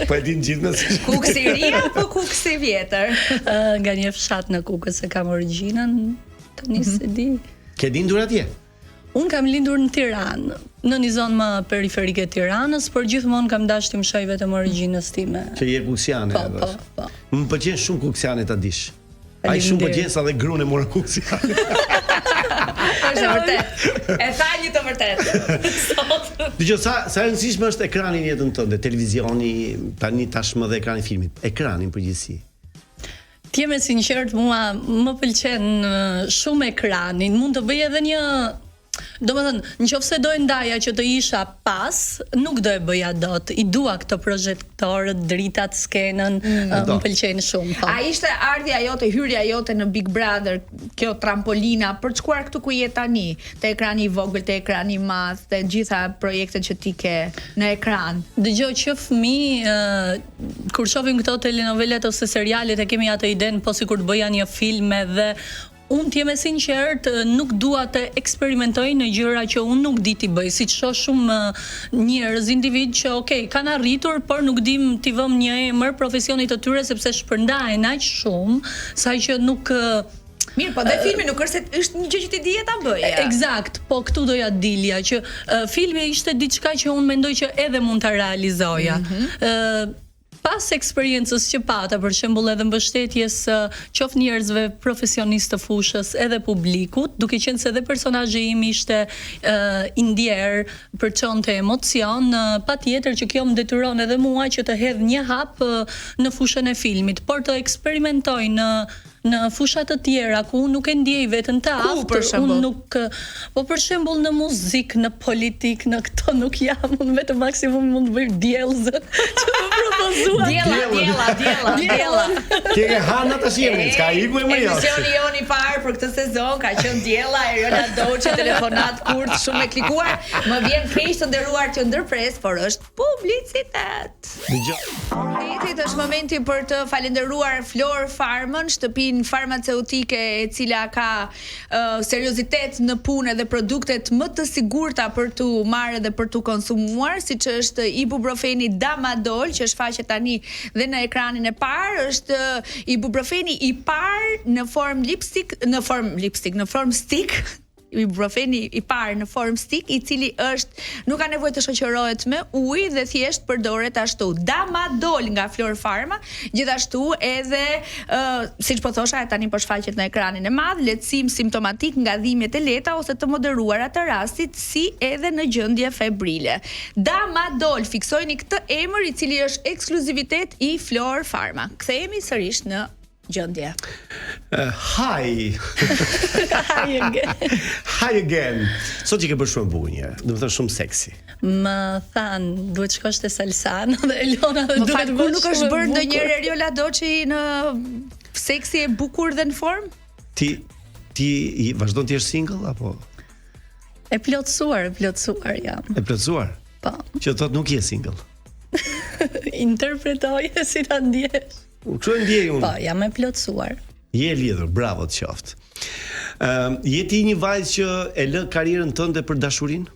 Speaker 2: Po e din gjithë nëse
Speaker 3: Kuksi i ri apo Kuksi i vjetër?
Speaker 8: Nga një fshat në Kukës e kam origjinën, tani se di.
Speaker 2: Ke lindur atje?
Speaker 8: Unë kam lindur në Tiranë, në një zonë më periferike të Tiranës, por gjithmonë kam dashur të më shoh vetëm origjinës time.
Speaker 2: Që je kuksiane.
Speaker 8: Po.
Speaker 2: Më pëlqen shumë kuksiane ta dish. Ai shumë pëlqen sa dhe gruan e mora kuksiane.
Speaker 3: Është e vërtet. E tha një të vërtetë.
Speaker 2: Dgjoj, sa e rëndësishme është ekrani në jetën tënde, televizioni, tani tashmë dhe ekrani i filmit, ekrani në përgjithësi.
Speaker 8: Ti je me sinqert, mua më pëlqen shumë ekrani. Mund të bëj edhe një, domethënë, nëse do e ndaja që të isha pas, nuk do e bëja dot. I dua këto projektorët, dritat, skenën, më pëlqejnë shumë. Po.
Speaker 3: A ishte ardhja jote, hyrja jote në Big Brother, kjo trampolina për të shkuar këtu ku je tani, te ekrani i vogël, te ekrani i madh, te gjitha projektet që ti ke në ekran?
Speaker 8: Dëgjoj që fëmijë kur shohim këto telenovelat ose serialet e kemi atë idenë po sikur të bëja një film edhe unë t'jem e sinqert, nuk dua të eksperimentoj në gjëra që unë nuk di t'i bëj, si që shoh shumë njerëz, individ që kanë arritur, por nuk dim t'i vëm një emër profesionit të tyre sepse shpërndahen aq shumë, sa që nuk
Speaker 3: Mirë, po dhe filmi nuk është një gjë që ti dije ta bëje.
Speaker 8: Eksakt, po këtu doja dilja që filmi ishte diçka që unë mendoj që edhe mund ta realizoja. Pas eksperiencës që pata, për shembull edhe mbështetjes qoftë njerëzve profesionistë të fushës edhe publikut, duke qenë se edhe personazhi im ishte i ndjer, përçonte emocion, patjetër që kjo më detyron edhe mua që të hedh një hap në fushën e filmit, por të eksperimentoj në fusha të tjera ku unë nuk e ndjej veten të aftë, unë nuk, po për shembull në muzikë, në politikë, në këto nuk jam, unë vetëm maksimum mund të bëj djellz që më propozua.
Speaker 3: Djella.
Speaker 2: Ke Hana tash jemi, s'ka iku e më jo.
Speaker 3: Emisioni jon i parë për këtë sezon ka qenë Djella, Eriola Doçi, telefonat kurt, shumë e klikuar. Më vjen keq të nderuar që ndërpres, por është publicitet.
Speaker 2: Dgjoj.
Speaker 3: Është momenti për të falenderuar Flor Farmën, shtëpinë farmaceutike e cila ka seriozitet në punë dhe produktet më të sigurta për të marrë dhe për të konsumuar, siç është ibuprofeni Damadol, që shfaqet tani dhe në ekranin e parë, është ibuprofeni i parë në formë stick, ibuprofeni i parë në formë stick, i cili nuk ka nevojë të shoqërohet me ujë dhe thjesht përdoret ashtu. Damadol nga Flor Pharma, gjithashtu edhe siç po thosha tani po shfaqet në ekranin e madh, lehtësim simptomatik nga dhimbjet e lehta ose të moderuara të rastit, si edhe në gjendje febrile. Damadol, fiksojini këtë emër i cili është ekskluzivitet i Flor Pharma. Kthehemi sërish në gjendje.
Speaker 2: Hi.
Speaker 8: Hi again.
Speaker 2: Hi again. Sot që ke bërë shumë bukur një, do të thënë shumë seksi.
Speaker 8: Më than, duhet shkosh te Salsano dhe Elona dhe duhet
Speaker 3: bërë nuk është bërë ndonjëherë Eriola Doçi në seksi e bukur dhe në formë?
Speaker 2: Ti vazhdon të jesh single apo?
Speaker 8: E plotësuar jam.
Speaker 2: E plotësuar?
Speaker 8: Po.
Speaker 2: Që thot nuk je single.
Speaker 8: Interpretoje si ta ndjesh.
Speaker 2: Kështu e ndjej unë.
Speaker 8: Po, jam e plotësuar.
Speaker 2: Je lidhur, bravo të qoftë. Je ti një vajzë që e lë karrierën tënde për dashurinë?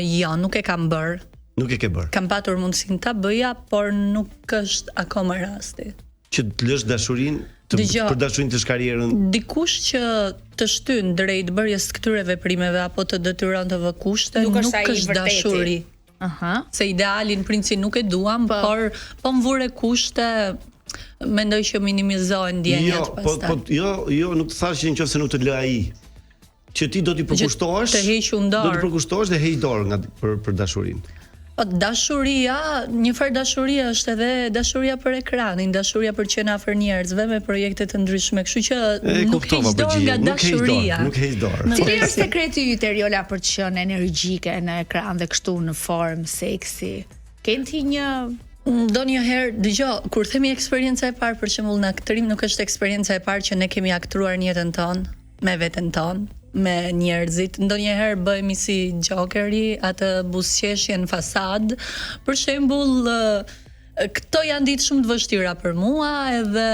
Speaker 8: Jo, nuk e kam bërë.
Speaker 2: Nuk e ke bërë.
Speaker 8: Kam patur mundësinë ta bëja, por nuk është akoma rasti.
Speaker 2: Që të lësh dashurinë për dashurinë të karrierën.
Speaker 8: Dikush që të shtyn drejt bërjes këtyre veprimeve apo të detyron të vë kushte, nuk është dashuri. Se idealin princi nuk e duam, por po më vure kushte, mendoj që minimizohen ndjenjat pastaj.
Speaker 2: Jo, nuk të thash që nëse nuk të lë ai, që ti do t'i përkushtohesh, do t'i përkushtohesh dhe heq dorë për dashurinë.
Speaker 8: Dashuria, një farë dashuria është edhe dashuria për ekranin, dashuria për qenë afër njerëzve me projekte të ndryshme, kështu që nuk heq dorë nga dashuria.
Speaker 2: Nuk heq dorë.
Speaker 3: Cili është sekreti yt Eriola për të qenë energjike në ekran dhe kështu në formë seksi? Ken ti një
Speaker 8: ndonjëherë, dëgjoj, kur themi eksperjenca e parë për shembull në aktrim, nuk është eksperienca e parë që ne kemi aktruar në jetën tonë, me veten tonë, me njerëzit. Ndonjëherë bëhemi si Jokeri, atë buzëqeshjen fasad. Për shembull, këto janë ditë shumë të vështira për mua, edhe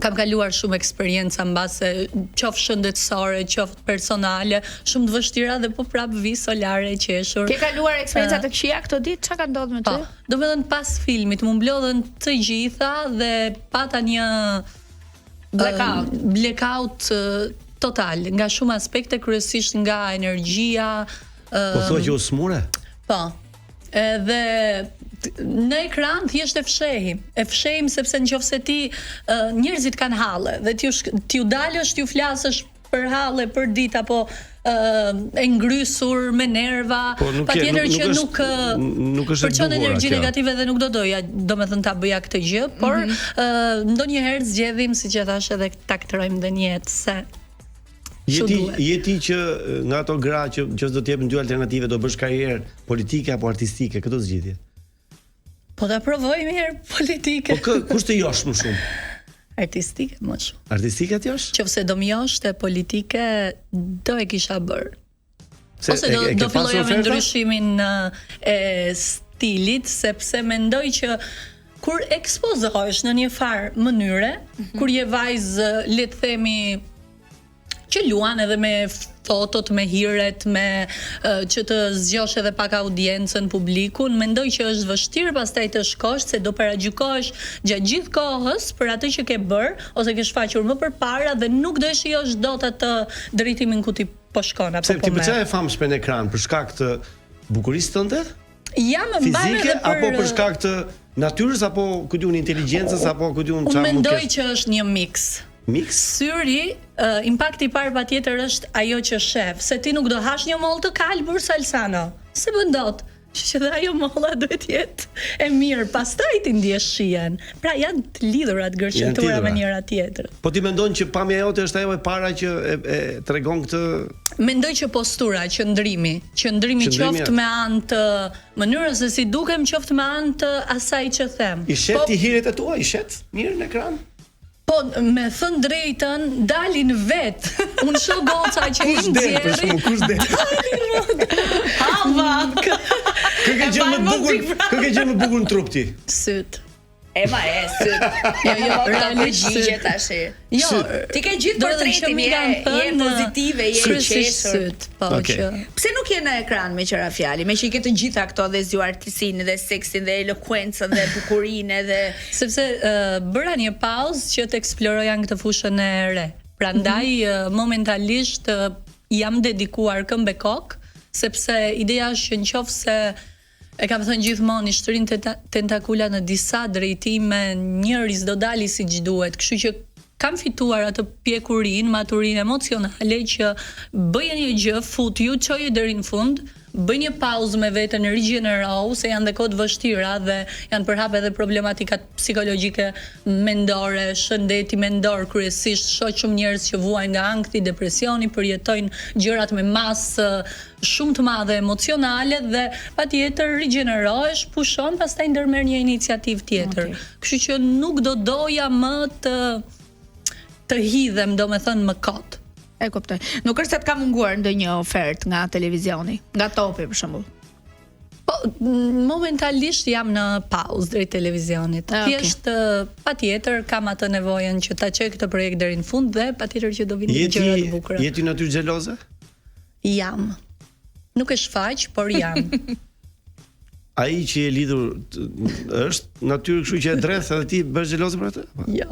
Speaker 8: kam kaluar shumë eksperjenca mbase, qoftë shëndetësore, qoftë personale, shumë të vështira dhe po prap vi solare e qeshur.
Speaker 3: Ke kaluar eksperienca të këqija këto ditë? Çka ka ndodhur me ty?
Speaker 8: Domethënë pas filmit më mblodhen të gjitha dhe pata një blackout total, nga shumë aspekte, kryesisht nga energjia.
Speaker 2: Po thua që u smure?
Speaker 8: Po. Edhe në ekran thjesht e fshehim sepse nëse ti njerëzit kanë halle dhe ti u dalësh, ti u flasësh për halle për ditë apo e ngrysur me nerva, patjetër që nuk është përçon energji negative dhe nuk do doja, domethënë ta bëja këtë gjë, por ndonjëherë zgjedhim, siç e thash, edhe ta aktrojmë dhe një jetë se
Speaker 2: Jeti që nga ato gra që do të jepin dy alternative, do bësh karrierë politike apo artistike, këtë zgjidhje?
Speaker 8: Po ta provoj mirë politike.
Speaker 2: Po kush të josh më shumë?
Speaker 8: Artistike më shumë.
Speaker 2: Artistike të josh?
Speaker 8: Qofse do më josh te politike, do e kisha bërë. Ose do filloja me ndryshimin e stilit, sepse mendoj që kur ekspozohesh në një farë mënyre, kur je vajzë, le të themi, që luan edhe me fotot, me hiret, me që të zgjosh edhe pak audiencën, publikun, mendoj që është vështirë pastaj të shkosh, se do paragjykohesh gjatë gjithë kohës për atë që ke bërë ose ke shfaqur më përpara dhe nuk do e shijosh dot atë drejtimin ku ti po shkon apo po merr.
Speaker 2: Se ti pëlqen e famshme në ekran për shkak të bukurisë tënde?
Speaker 8: Ja, më mbaj edhe
Speaker 2: apo për shkak të natyrës apo ku diun inteligjencës apo ku diun çfarë mund të kesh?
Speaker 8: Mendoj që është një miks. Syri, impakti i parë patjetër është ajo që shef, se ti nuk do hash një mollë të kalbur Salsano. Se bën dot. Që dhe ajo molla duhet jetë e mirë, pastaj ti ndjesh shijen. Pra janë të lidhura të gërshëtura me njëra tjetrën.
Speaker 2: Po ti mendon që pamja jote është ajo e para që e tregon këtë?
Speaker 8: Mendoj që postura, qëndrimi qoftë me anë të mënyrës se si dukem, qoftë me anë të asaj që them.
Speaker 2: I shet ti hiret e tua, i shet mirë në ekran?
Speaker 8: Po, me thënë drejtën, dalin vet. Unë shoh goca që i nxjerrin.
Speaker 2: Kush del?
Speaker 8: Dalin mod. Hava.
Speaker 2: Kë ke gjë më të bukur, kë ke gjë më të bukur në trup ti?
Speaker 8: Syt.
Speaker 3: Jo, realisht përgjigje tash.
Speaker 8: Jo,
Speaker 3: ti ke gjithë portretin, je pozitive, je i qeshur.
Speaker 8: Po, që.
Speaker 3: Pse nuk je në ekran me qëra fjali, me që i ke të gjitha këto dhe zjuartësinë dhe seksin dhe elokuencën dhe bukurinë dhe
Speaker 8: sepse bëra një pauzë që të eksploroja në këtë fushën e re. Prandaj momentalisht jam dedikuar këmbë kokë, sepse ideja është që nëse e kam thënë gjithmonë, i shtrin tentakula në disa drejtime, njëri s'do dali siç duhet. Kështu që kam fituar atë pjekurinë, maturinë emocionale që bëje një gjë, fut ju, çoje deri në fund, bëj një pauzë me veten, rigjenerohu, se janë dhe kohë të vështira dhe janë përhap edhe problematikat psikologjike mendore, shëndeti mendor kryesisht, shoh shumë njerëz që vuajnë nga ankthi, depresioni, përjetojnë gjërat me masë shumë të madhe emocionale dhe patjetër rigjenerohesh, pushon, pastaj ndërmerr një iniciativë tjetër. Kështu që nuk do doja më të hidhem, domethënë më kot.
Speaker 3: E kuptoj. Nuk është se të ka munguar ndonjë ofertë nga televizioni, nga topi për shembull.
Speaker 8: Po, momentalisht jam në pauzë drejt televizionit. Thjesht patjetër kam atë nevojën që ta çoj këtë projekt deri në fund dhe patjetër që do vinë gjëra të bukura.
Speaker 2: Je ti natyrë xheloze?
Speaker 8: Jam. Nuk e shfaq, por jam.
Speaker 2: Ai që je lidhur është natyrë, kështu që e dres edhe ti bësh xheloze për atë?
Speaker 8: Jo.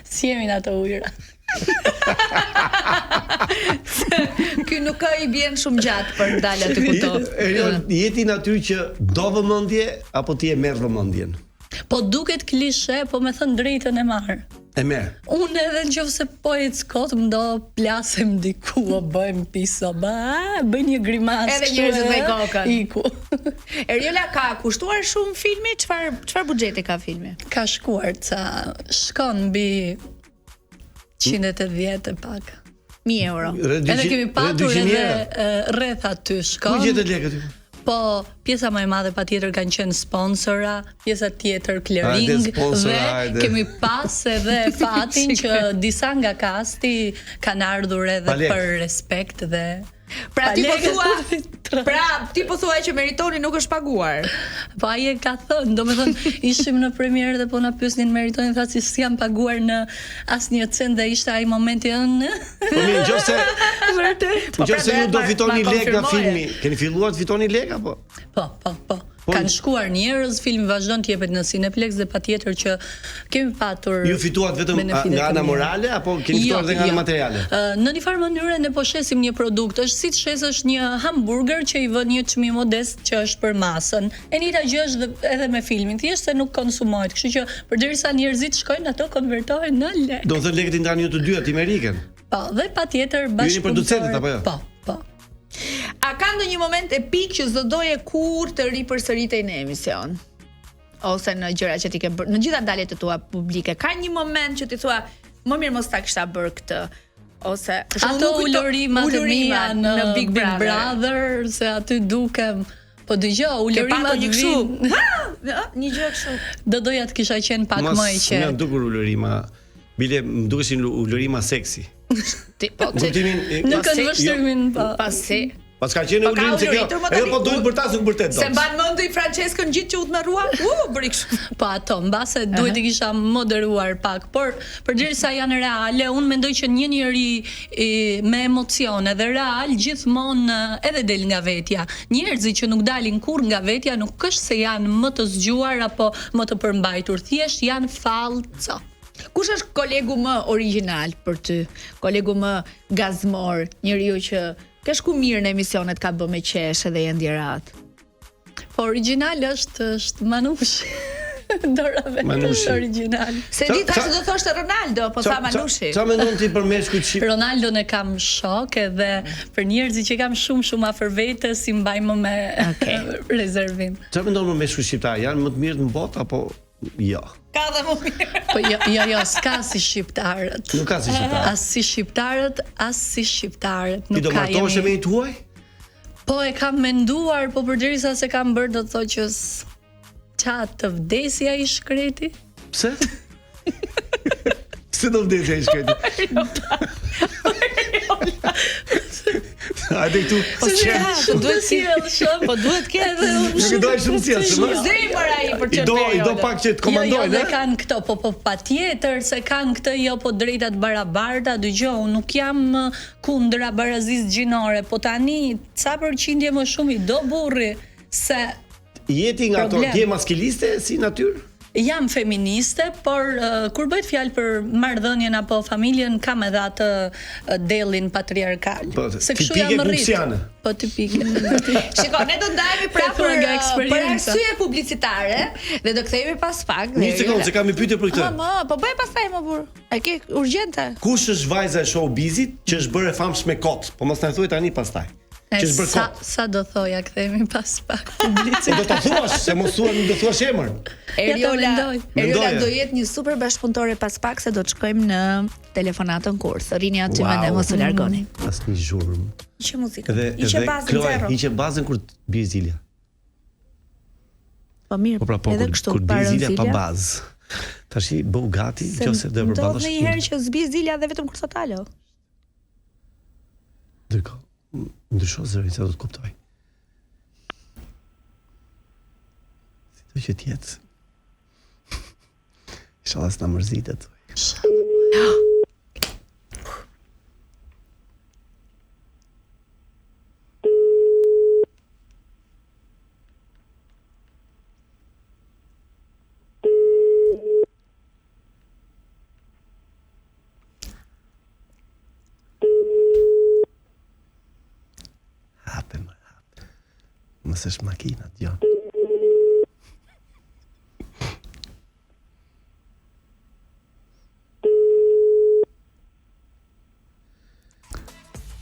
Speaker 8: Si jemi në ato ujëra.
Speaker 3: Ky nuk ka i bjen shumë gjatë për dalë aty ku to.
Speaker 2: Je ti natyrë që do vëmendje apo ti e merr vëmendjen?
Speaker 8: Po duket klishe, po me thënë drejtën e marr.
Speaker 2: E merr.
Speaker 8: Unë edhe nëse po e skot më do plasem diku, o bëjmë piso, bëj një grimasë.
Speaker 3: Edhe njerëzit me kokën.
Speaker 8: Iku.
Speaker 3: Eriola, ka kushtuar shumë filmi? Çfarë buxheti ka filmi?
Speaker 8: Ka shkuar shkon mbi 180 e pak.
Speaker 3: 1000 euro.
Speaker 8: Edhe kemi patur edhe rreth aty shkon.
Speaker 2: Ku gjetet lekët?
Speaker 8: Po, pjesa më e madhe patjetër kanë qenë sponsora, pjesa tjetër clearing dhe kemi pas edhe fatin që disa nga kasti kanë ardhur edhe për respekt dhe
Speaker 3: Pra ti po thua që meritoni nuk është paguar.
Speaker 8: Po ai e ka thënë, domethënë ishim në premierë dhe po na pyesnin meritoni, tha si jam paguar në asnjë cent dhe ishte ai momenti ënë.
Speaker 2: Po mirë, nëse ju do fitoni lek nga filmi, keni filluar të fitoni lek apo?
Speaker 8: Po. Kanë shkuar njerëz, filmi vazhdon të jepet në Cineplex dhe patjetër që kemi patur.
Speaker 2: Ju fituat vetëm nga ana morale apo keni fituar edhe nga ana materiale?
Speaker 8: Në një farë mënyrë ne po shesim një produkt, është si të shesësh një hamburger që i vën një çmim modest që është për masën. E njëjta gjë është edhe me filmin, thjesht se nuk konsumohet, kështu që përderisa njerëzit shkojnë ato konvertohen në lek.
Speaker 2: Do të thënë lekët i ndani ju të dyja të Amerikën.
Speaker 8: Po, dhe patjetër
Speaker 2: bashkë. Ju jeni producentët apo jo?
Speaker 8: Po.
Speaker 3: A ka ndonjë moment epik që s'do doje kur të ripërsëritej në emision? Ose në gjëra që ti ke bërë, në gjitha daljet e tua publike, ka një moment që ti thua, më mirë mos ta kisha bërë këtë? Ose
Speaker 8: ato ulurimat e mia në Big Brother, se aty dukem. Po dëgjoj, ulurimat
Speaker 3: kështu. Një gjë kështu.
Speaker 8: Do doja të kisha qenë pak më e qetë.
Speaker 2: Mos më dukur ulurima. Bile më dukeshin ulurima seksi.
Speaker 8: Nuk kanë vështrimin
Speaker 3: pasi.
Speaker 2: Pas ka qenë ulim se kjo. Ajo po duhet bërtas nuk bërtet dot.
Speaker 3: Se mban mendi Franceskën gjithë që u tmerrua? Bëri kështu.
Speaker 8: Po ato, mbase duhet i kisha moderuar pak, por përderisa janë reale, unë mendoj që një njeri me emocione dhe real gjithmonë edhe del nga vetja. Njerëzit që nuk dalin kurrë nga vetja nuk është se janë më të zgjuar apo më të përmbajtur, thjesht janë fallco.
Speaker 3: Kush është kolegu më original për ty? Kolegu më gazmor, njeriu që ka shku mirë në emisionet, ka bë me qesh edhe e ndjerat?
Speaker 8: Po original është Manushi. Dora vetë është original.
Speaker 3: Se di tash do thoshte Ronaldo, po tha Manushi.
Speaker 2: Çfarë mendon ti për meshkujt shqip?
Speaker 8: Ronaldon e kam shok edhe për njerëzit që kam shumë afër vetes i mbaj më me rezervim.
Speaker 2: Çfarë mendon për meshkujt shqiptar? Janë më të mirë në botë apo jo?
Speaker 3: Ka dhe më mirë.
Speaker 8: Po jo, s'ka si shqiptarët.
Speaker 2: Nuk ka si shqiptarët.
Speaker 8: As si shqiptarët, as si shqiptarët.
Speaker 2: Ti do martohesh me i tuaj?
Speaker 8: Po e kam menduar, po përderisa se kam bërë do të thotë që çat të vdesja i shkreti.
Speaker 2: Pse? Pse do vdesja i shkreti? Hajde këtu.
Speaker 8: Po duhet sjellshëm,
Speaker 3: po duhet të ketë
Speaker 2: Nuk do shumë sjellshëm.
Speaker 3: zemër ai për çfarë
Speaker 2: I do pak që të komandojnë.
Speaker 8: Jo, kanë këto, po patjetër se kanë këtë jo po drejtat barabarta, dëgjoj, unë nuk jam kundra barazisë gjinore, po tani ca përqindje më shumë I do burri se
Speaker 2: Jeti nga ato, ti je maskiliste si natyrë?
Speaker 8: Jam feministe, por kur bëhet fjalë për marrëdhënien apo familjen kam edhe atë dellin patriarkal.
Speaker 2: Se kështu jam rritur.
Speaker 8: Po tipike.
Speaker 3: Shiko, ne do ndajemi prapë për arsye publicitare dhe do kthehemi pas pak.
Speaker 2: Një sekondë, se kam një pyetje për këtë.
Speaker 3: Po bëj pastaj më burr. E ke urgjente.
Speaker 2: Kush është vajza e showbizit që është bërë e famshme kot? Po mos na thuaj tani pastaj.
Speaker 8: Sa do thoja kthehemi pas pak publicitet.
Speaker 2: Do ta thuash, se mos thua, nuk do thuash emër.
Speaker 3: Eriola do jetë një super bashkëpunëtore pas pak se do të shkojmë në telefonatën kurs. Rini aty mendoj mos u largoni.
Speaker 2: Asnjë zhurmë.
Speaker 3: Hiqe muzikën. Hiqe bazën zero.
Speaker 2: Hiqe bazën kur bie Zilia.
Speaker 3: Po mirë. Edhe kështu
Speaker 2: kur bie Zilia pa bazë. Tashi bëu gati nëse do të përballosh.
Speaker 3: Do një herë që zbi Zilia dhe vetëm kur sot alo.
Speaker 2: Dëko. Ndrysho zëri se do të kuptoj. Si do që tjetë. Inshallah s'na mërzitet. Mësë është makina, jo.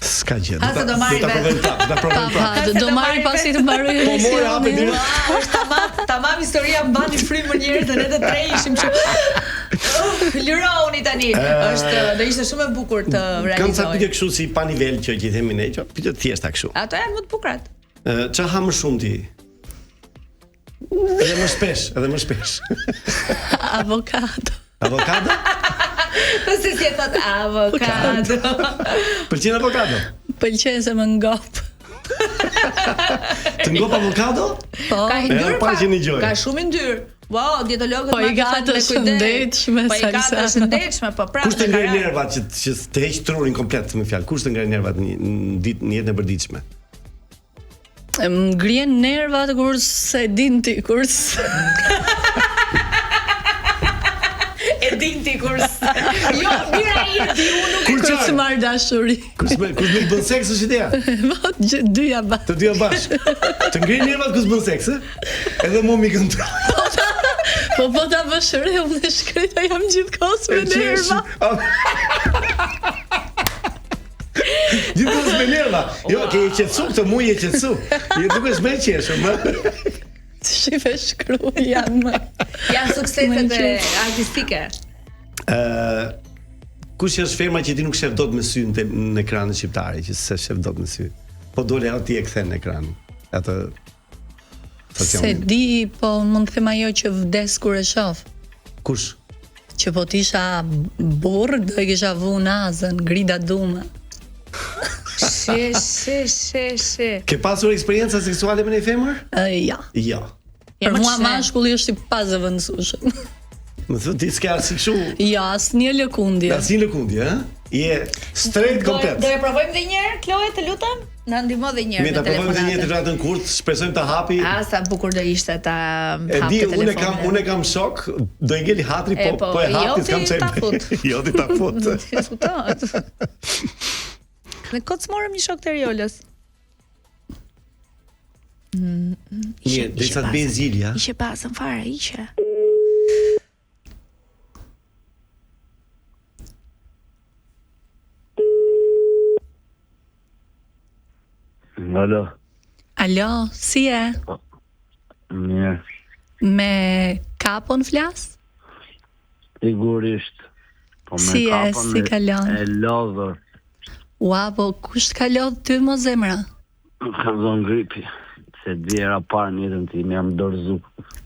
Speaker 2: S'ka gjë.
Speaker 3: Do
Speaker 8: marri pasi të mbaroj emisionin.
Speaker 3: Tamam historia mbani frymën një herë dhe ne të tre ishim që lironi tani. Do ishte shumë e bukur të realizoj.
Speaker 2: Kam sa pyetje kështu si pa nivel që i themi ne, që pyetje të thjeshta kështu.
Speaker 3: Ato janë më të bukrat.
Speaker 2: Qa ha më shumë ti? Edhe më shpesh.
Speaker 8: Avokado.
Speaker 2: Avokado?
Speaker 3: Pëse si e thot avokado.
Speaker 2: Pëlqen avokado?
Speaker 8: Pëlqen se më ngop.
Speaker 2: Të ngop avokado?
Speaker 8: Po.
Speaker 3: Ka ndyr
Speaker 2: pa që një gjoj.
Speaker 3: Ka shumë ndyr. Wow, dietologët
Speaker 8: po i gatë shëndetshme,
Speaker 3: po i gatë shëndetshme, po prapë.
Speaker 2: Kush të ngrej nervat që të heq trurin komplet, më fjalë. Kush të ngrej nervat në jetën e përditshme?
Speaker 8: Më ngrien nervat kur se din ti, kur
Speaker 3: e din ti kur jo, mira I di unë
Speaker 8: kur të marr dashuri.
Speaker 2: Kur nuk bën seks është ideja?
Speaker 8: Po, dyja bashkë.
Speaker 2: Të dyja bashkë. Të ngrej nervat kur s'bën seks, Edhe mu mi kontroll.
Speaker 8: Po ta bësh re, unë dhe shkreta jam gjithkohës me nerva.
Speaker 2: Gjithkohës me nerva. Jo, ke e qetësu, këtë mu je qetësu. Je duke shme qeshëm,
Speaker 8: Shife shkru, janë
Speaker 3: sukseset e artistike.
Speaker 2: Kush është femra që ti nuk shef dot me sy në ekranin shqiptare, që se shef dot me sy. Po dole ajo ti e kthen në ekran. Atë
Speaker 8: se di, po mund të them ajo që vdes kur e shoh.
Speaker 2: Kush?
Speaker 8: Që po t'isha burr, do e kisha vu nazën, grida duma.
Speaker 3: She.
Speaker 2: Ke pasur eksperjenca seksuale me një femër?
Speaker 8: Ja.
Speaker 2: Ja.
Speaker 8: Për mua mashkulli është I pazëvendësueshëm.
Speaker 2: Më thon ti s'ka si kështu?
Speaker 8: Ja, asnjë lëkundje.
Speaker 2: Asnjë lëkundje, Je straight komplet.
Speaker 3: Do e provojmë edhe një herë, Kloe, të lutem? Na ndihmo edhe një herë
Speaker 2: në telefonat. Ne ta provojmë edhe një herë të kurt, shpresojmë ta hapi.
Speaker 3: Sa bukur do ishte ta
Speaker 2: hapi telefonin. Unë kam shok, do I ngeli hatri, po e hapi s'kam çaj. Jo ti ta fut.
Speaker 3: Ne kot morëm një shok të Eriolës.
Speaker 2: Mirë, derisa të bëj Zilia.
Speaker 3: Ishe pasën fare, ishe.
Speaker 8: Alo, si e?
Speaker 9: Mirë.
Speaker 8: Me kapon flas?
Speaker 9: Sigurisht. Po me
Speaker 8: si e, si kalon?
Speaker 9: E lodhër.
Speaker 8: Ua, po kush ka lodh ty mo zemra?
Speaker 9: Kam zonë gripi. Se djera parë njëtën ti, me jam dorëzu.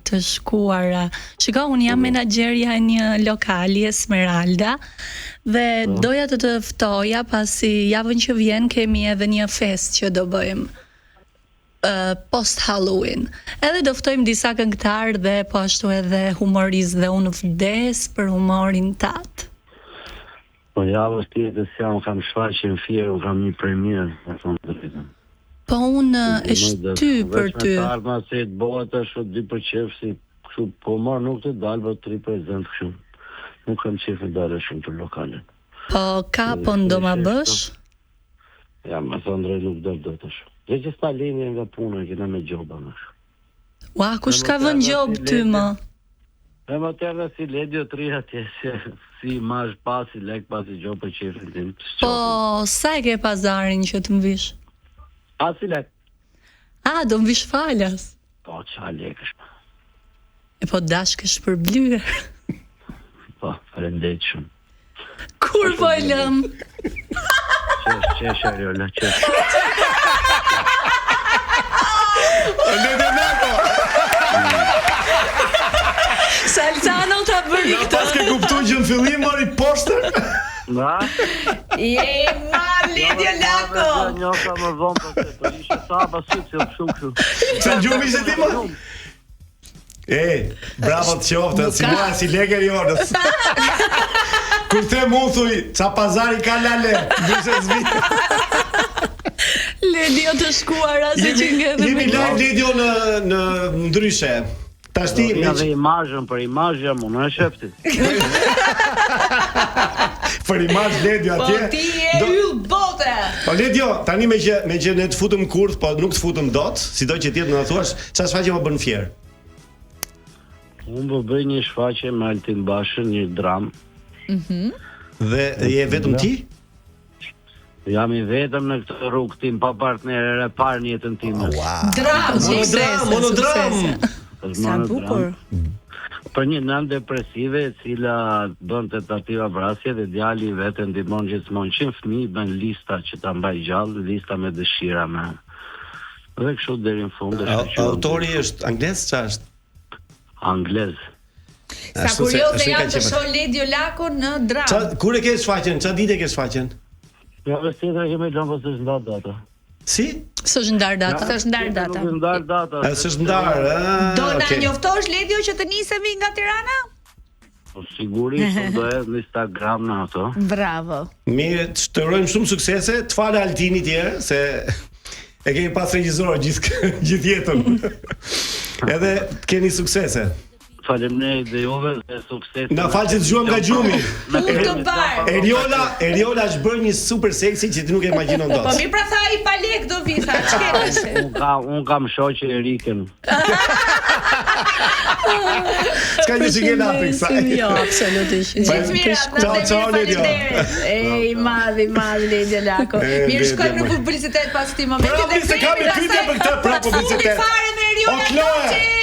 Speaker 8: të shkuara. Shiko, unë jam menaxherja e një lokali Esmeralda dhe doja të ftoja pasi javën që vjen kemi edhe një fest që do bëjmë post Halloween. Edhe do ftojmë disa këngëtar dhe po ashtu edhe humorist dhe unë vdes për humorin tat.
Speaker 9: Po javës tjetër si jam kam shfaqje në Fier, unë kam një premier, me thonë të drejtën.
Speaker 8: Po unë e shty për ty.
Speaker 9: Veç me ardhma se të bëhet ashtu 2% si kështu, po marr nuk të dalë, po 3% kështu. Nuk kam qef të dalë shumë të lokale.
Speaker 8: Po ka po ndo ma bësh?
Speaker 9: Ja, më thonë drejt nuk do të shumë. Dhe që sta linje nga puna, kena me gjoba më shumë.
Speaker 8: Ua, kush ka vën gjob ty më?
Speaker 9: E më tërë si ledio 3 atje, si mash pasi lek, pasi gjob për qefin tim.
Speaker 8: Po, sa e ke pazarin që të mvish?
Speaker 9: Asi lek.
Speaker 8: A, do mvish falas?
Speaker 9: Po, qa lek është.
Speaker 8: E po dashkësh për blyer.
Speaker 9: Po, falendet shumë.
Speaker 8: Kur po e lëm?
Speaker 9: Qesh, Ariola, qesh.
Speaker 8: Salzano ta bëri këtë.
Speaker 2: Pas ke kuptuar që në fillim mori poster?
Speaker 9: Na?
Speaker 3: Je ma Lidia Lako.
Speaker 9: Një ka më vonë po se po ishe sa pasuc që shumë.
Speaker 2: Se gjumi se ti më? Bravo të qoftë, si mua si leger i orës. Kur the mu thuj, qa pazari ka lale, dyshe zvi.
Speaker 8: Ledio të shkuara se që nga dhe
Speaker 2: Jemi live Ledio në ndryshe. Tashti
Speaker 9: Ja dhe imazhën, për imazh jam unë, e shefti.
Speaker 2: për imazh Ledio
Speaker 3: Po
Speaker 2: atje.
Speaker 3: ti e yll bote.
Speaker 2: Po Ledio, tani me që ne të futëm kurth, po nuk të futëm dot, sido që tjetë në thuash, çfarë shfaqje më bën fier?
Speaker 9: Unë po bëj një shfaqje me Altin Bashën, një dram.
Speaker 2: Dhe je vetëm ti?
Speaker 9: Jam i vetëm në këtë rrugë tim pa partner e parë në jetën time.
Speaker 3: Dram,
Speaker 2: monodram.
Speaker 3: Sa bukur.
Speaker 9: Për një nënë depresive e cila bën tentativa vrasje dhe djali vetë ndihmon gjithmonë 100 fëmijë bën lista që ta mbaj gjallë, lista me dëshira me. Dhe kështu deri në fund e shoqëron.
Speaker 2: Autori është anglez, çfarë është?
Speaker 9: Anglez.
Speaker 3: Sa kurioze janë të shoh Ledio Lako në dram.
Speaker 2: Kur e ke shfaqjen? Çfarë ditë e ke shfaqjen?
Speaker 9: Ja, vështirë të kemi lënë po s'është ndarë data.
Speaker 2: Si?
Speaker 8: S'është ndar data.
Speaker 3: S'është ndar data.
Speaker 9: Nuk ndar data.
Speaker 2: S'është ndar.
Speaker 3: Do na njoftosh Ledio që të nisemi nga Tirana?
Speaker 9: Po sigurisht do edhe në Instagram në ato.
Speaker 3: Bravo.
Speaker 2: Mirë, të urojmë shumë suksese, të falë Altini tjerë se e kemi pas regjisor gjithë jetën. Edhe të keni suksese.
Speaker 9: Faleminderit dhe juve dhe sukses.
Speaker 2: Na fal që të zgjuam nga gjumi.
Speaker 3: Të bar.
Speaker 2: Eriola është bërë një super seksi që ti nuk e imagjinon dot.
Speaker 3: Po mirë pra tha i pa lek do vi tha ç'ke.
Speaker 9: Un kam shoqë Erikën.
Speaker 2: Ska një që gela për kësaj.
Speaker 8: Jo, absolutisht.
Speaker 3: Gjithë mira,
Speaker 2: ciao Ledio.
Speaker 3: Ej, madhi Ledio Lako. Mirë shkojmë në publicitet pas këtij momenti
Speaker 2: dhe se kam pyetje për këtë pra publicitet.
Speaker 3: Fare me Eriola.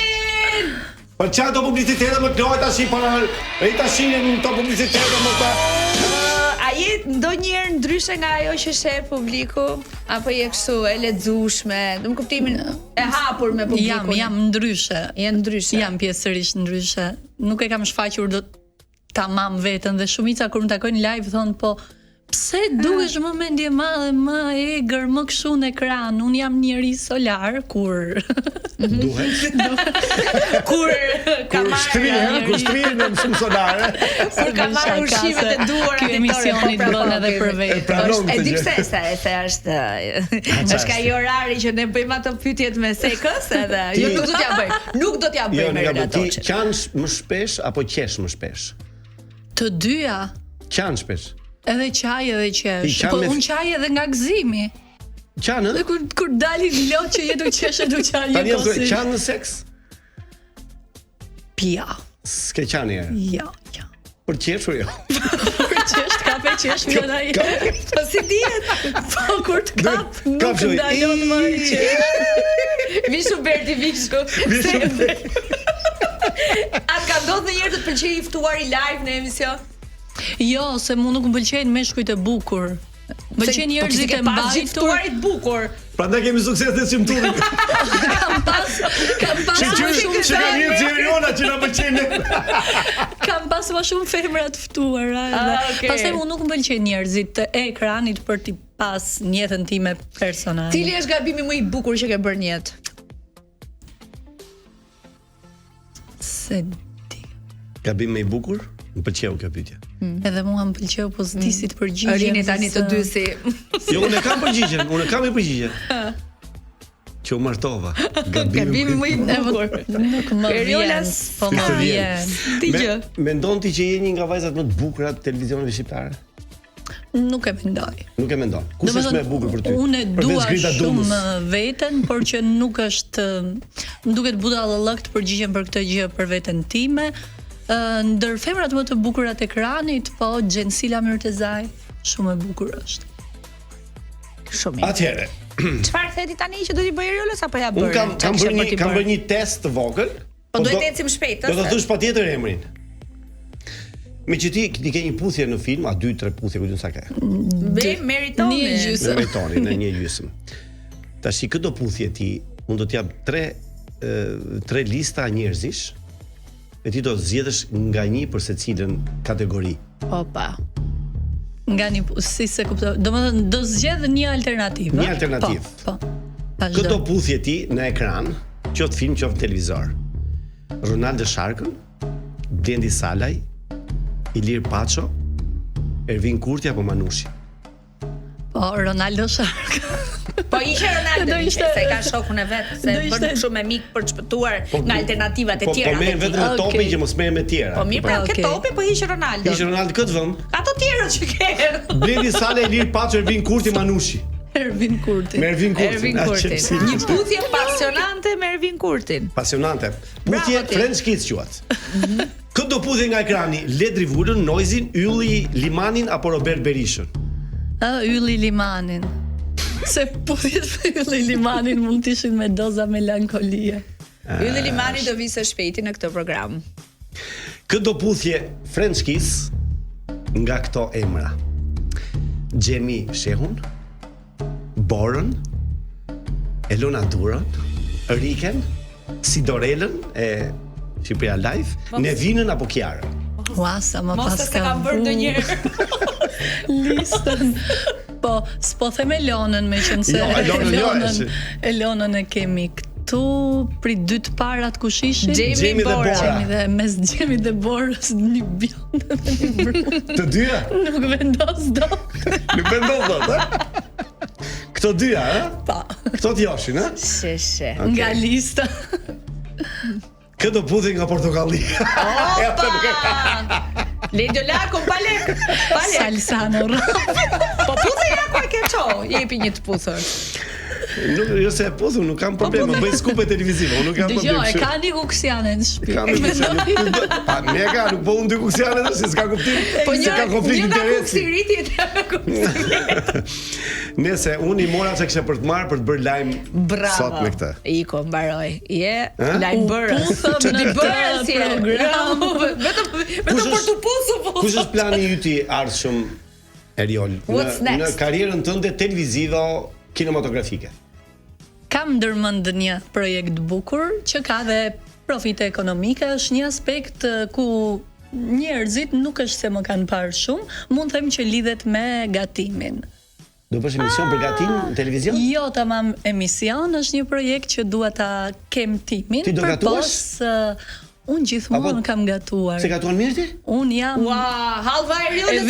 Speaker 2: Po çfarë do publicitetet më kënaqet tash para Rita Shinin në to publicitetet më ta.
Speaker 3: A je ndonjëherë ndryshe nga ajo që sheh publiku apo je kështu e lexueshme, në kuptimin e hapur me publikun?
Speaker 8: Jam ndryshe.
Speaker 3: Je ndryshe.
Speaker 8: Jam pjesërisht ndryshe. Nuk e kam shfaqur do tamam veten dhe shumica kur më takojnë live thon po pse dukesh më mendje madhe, më egër, më kështu në ekran. Un jam njeri solar kur
Speaker 2: duhet.
Speaker 3: Kur ka marrë
Speaker 2: kur shtrin në shumë solare.
Speaker 3: Kur ka marrë ushqimet e duara
Speaker 8: ky emisioni të bën edhe për vetë.
Speaker 3: E di pse sa e the është ai orari që ne bëjmë ato pyetjet me sekës edhe jo nuk do t'ja bëj. Nuk do t'ja bëj me ato.
Speaker 2: Ti qan më shpesh apo qesh më shpesh?
Speaker 8: Të dyja.
Speaker 2: Qan shpesh.
Speaker 8: Edhe qaj edhe qesh. Po unë qaj edhe nga gëzimi.
Speaker 2: Qanë?
Speaker 8: Dhe kur dalin lot që jetu qesh e du qaj një kosi.
Speaker 2: Tani qanë në seks?
Speaker 8: Pja.
Speaker 2: S'ke qanë njerë?
Speaker 8: Ja.
Speaker 2: Për qeshur jo?
Speaker 8: Për qesh, ka pe qesh një da jetë.
Speaker 3: Po si dihet?
Speaker 8: Po kur të kap, nuk ndalon më qesh.
Speaker 3: Vishu Berti, vishu. Atë ka ndodhë në njerë të pëlqej i ftuar i live në emision?
Speaker 8: Jo, se mu nuk më pëlqejnë meshkujt e bukur. Pëlqen njerëzit e mbajtur.
Speaker 3: Ftuarit bukur.
Speaker 2: Prandaj kemi sukses të simptomit.
Speaker 8: Kam pas shumë
Speaker 2: Që ka një Gjeriona që na pëlqen.
Speaker 8: Kam pas më shumë femra të ftuara.
Speaker 3: Okay.
Speaker 8: Pastaj unë nuk më pëlqen njerëzit të ekranit për t'i pas në jetën time personale.
Speaker 3: Cili është gabimi më i bukur që ke bërë në jetë?
Speaker 8: Se di.
Speaker 2: Gabim më i bukur? Më pëlqeu kjo pyetje.
Speaker 8: Edhe mua më pëlqeu po s'disi të përgjigjem.
Speaker 3: Rini tani të dy si.
Speaker 2: Jo, unë kam përgjigjen, unë kam i përgjigjen. Që u martova.
Speaker 3: Gabimi më i bukur.
Speaker 8: Nuk më vjen, po më vjen.
Speaker 3: Ti gjë.
Speaker 2: Mendon ti që je një nga vajzat më të bukura të televizionit shqiptar?
Speaker 8: Nuk e mendoj.
Speaker 2: Nuk e mendon. Kush është më e bukur për ty?
Speaker 8: Unë dua
Speaker 2: Grita
Speaker 8: shumë
Speaker 2: Dumës.
Speaker 8: veten, por që nuk është, më duket budallëk të përgjigjem për këtë gjë për veten time. Ndër femrat më të bukura të ekranit, po Gjensila Mirtezaj, shumë e bukur është.
Speaker 3: Shumë mirë.
Speaker 2: Atëherë,
Speaker 3: Çfarë theti tani që do t'i bëj Riolas apo ja bëre?
Speaker 2: unë kam bërë një test të vogël.
Speaker 3: Po duhet të ecim shpejt,
Speaker 2: Do të thosh patjetër emrin. Me që ti ke një puthje në film, a 2-3 puthje, ku sa ka?
Speaker 3: Meritoni.
Speaker 8: Një gjysmë.
Speaker 2: Meritoni në një gjysmë. Tash këto puthje ti, unë do t'jap 3 lista njerëzish, e ti do të zgjedhësh nga një për secilën kategori.
Speaker 3: Opa.
Speaker 8: Nga një si se kuptoj. Domethënë do zgjedh një alternativë.
Speaker 2: Një alternativë.
Speaker 8: Po.
Speaker 2: Këto puthje ti në ekran, qoftë film, qoftë televizor. Ronaldo Sharkën, Blendi Salaj, Ilir Paço, Ervin Kurti apo Manushi.
Speaker 8: Po Ronaldo Shark.
Speaker 3: Po ishte Ronaldo, se ka shokun e vet, se bën shumë e mik për të shpëtuar nga alternativat e tjera.
Speaker 2: Po merr vetëm me topin që mos merr me tjera.
Speaker 3: Po mirë, pra ke topi, po hiq Ronaldo.
Speaker 2: Hiq Ronaldo këtë vend.
Speaker 3: Ato tjerët që ke.
Speaker 2: Blendi Salaj, Ilir Paço, Ervin Kurti, Manushi.
Speaker 8: Ervin Kurti.
Speaker 2: Me Ervin Kurti.
Speaker 3: Ervin Kurti. Një puthje pasionante me Ervin Kurtin.
Speaker 2: Pasionante. Puthje French Kiss quhet. Këto puthje nga ekrani, Ledri Vulën, Noizin, Ylli Limanin apo Robert Berishën?
Speaker 8: Ylli Limanin. Se puthjet me Ylli Limanin mund të ishin me doza melankolie.
Speaker 3: Ylli Limani do vi së shpejti në këtë program.
Speaker 2: Këto puthje French Kiss nga këto emra. Gjemi Shehun, Borën, Elona Durën, Riken, Sidorelën e Shqipëria Live, Nevinën apo Kiarën.
Speaker 8: Ua, sa më
Speaker 3: Mos
Speaker 8: pas
Speaker 3: se kam bërë ndonjëherë.
Speaker 8: listën. Po, s'po them Elonën me qenë se Elonën e kemi këtu, pri dy të parat kush ishin?
Speaker 3: Gjemi dhe Bora.
Speaker 8: Gjemi dhe mes Gjemi dhe Borës një bjondë dhe një brunë.
Speaker 2: Të dyja?
Speaker 8: Nuk vendos dot.
Speaker 2: Nuk vendos dot, ha? Këto dyja, ha?
Speaker 8: Pa.
Speaker 2: Këto t'joshin, ha?
Speaker 3: Sheshe.
Speaker 8: Nga lista.
Speaker 2: Këto puthje nga Portokallia.
Speaker 3: Ledio Lako, palek.
Speaker 8: Salsano Rap.
Speaker 3: Po puthje ja ku e ke ço, jepi një të puthur.
Speaker 2: Nuk, jo se e puthu, nuk kam probleme, bëj skupe televizive, unë nuk kam probleme.
Speaker 8: Dëgjoj, e ka një kuksiane në shtëpi.
Speaker 2: Kam një kuksiane. Pa, ne ka, nuk po unë dy kuksiane dhe, se s'ka kuptim.
Speaker 3: Po
Speaker 2: se ka konflikt
Speaker 3: një nga
Speaker 2: interesi.
Speaker 3: kuksiriti e
Speaker 2: Nese, unë i mora që kishe për të marrë për të bërë lajm sot me këtë.
Speaker 3: Iko, mbaroj. Je, lajm bërës. Që ti bërës je. Vetëm për të pusu.
Speaker 2: Kush është plani yti ardhshëm, Eriol, në karrierën tënde televizive kinematografike?
Speaker 8: Kam ndërmend një projekt bukur që ka dhe profite ekonomike, është një aspekt ku njerëzit nuk është se më kanë parë shumë, mund them që lidhet me gatimin.
Speaker 2: Do bësh emision për gatim në televizion?
Speaker 8: Jo, tamam emision, është një projekt që dua ta kem timin.
Speaker 2: Ti do gatuash?
Speaker 8: Unë gjithmonë kam gatuar.
Speaker 2: Se gatuan mirë ti?
Speaker 8: Unë jam...
Speaker 3: Ua, halva e rionës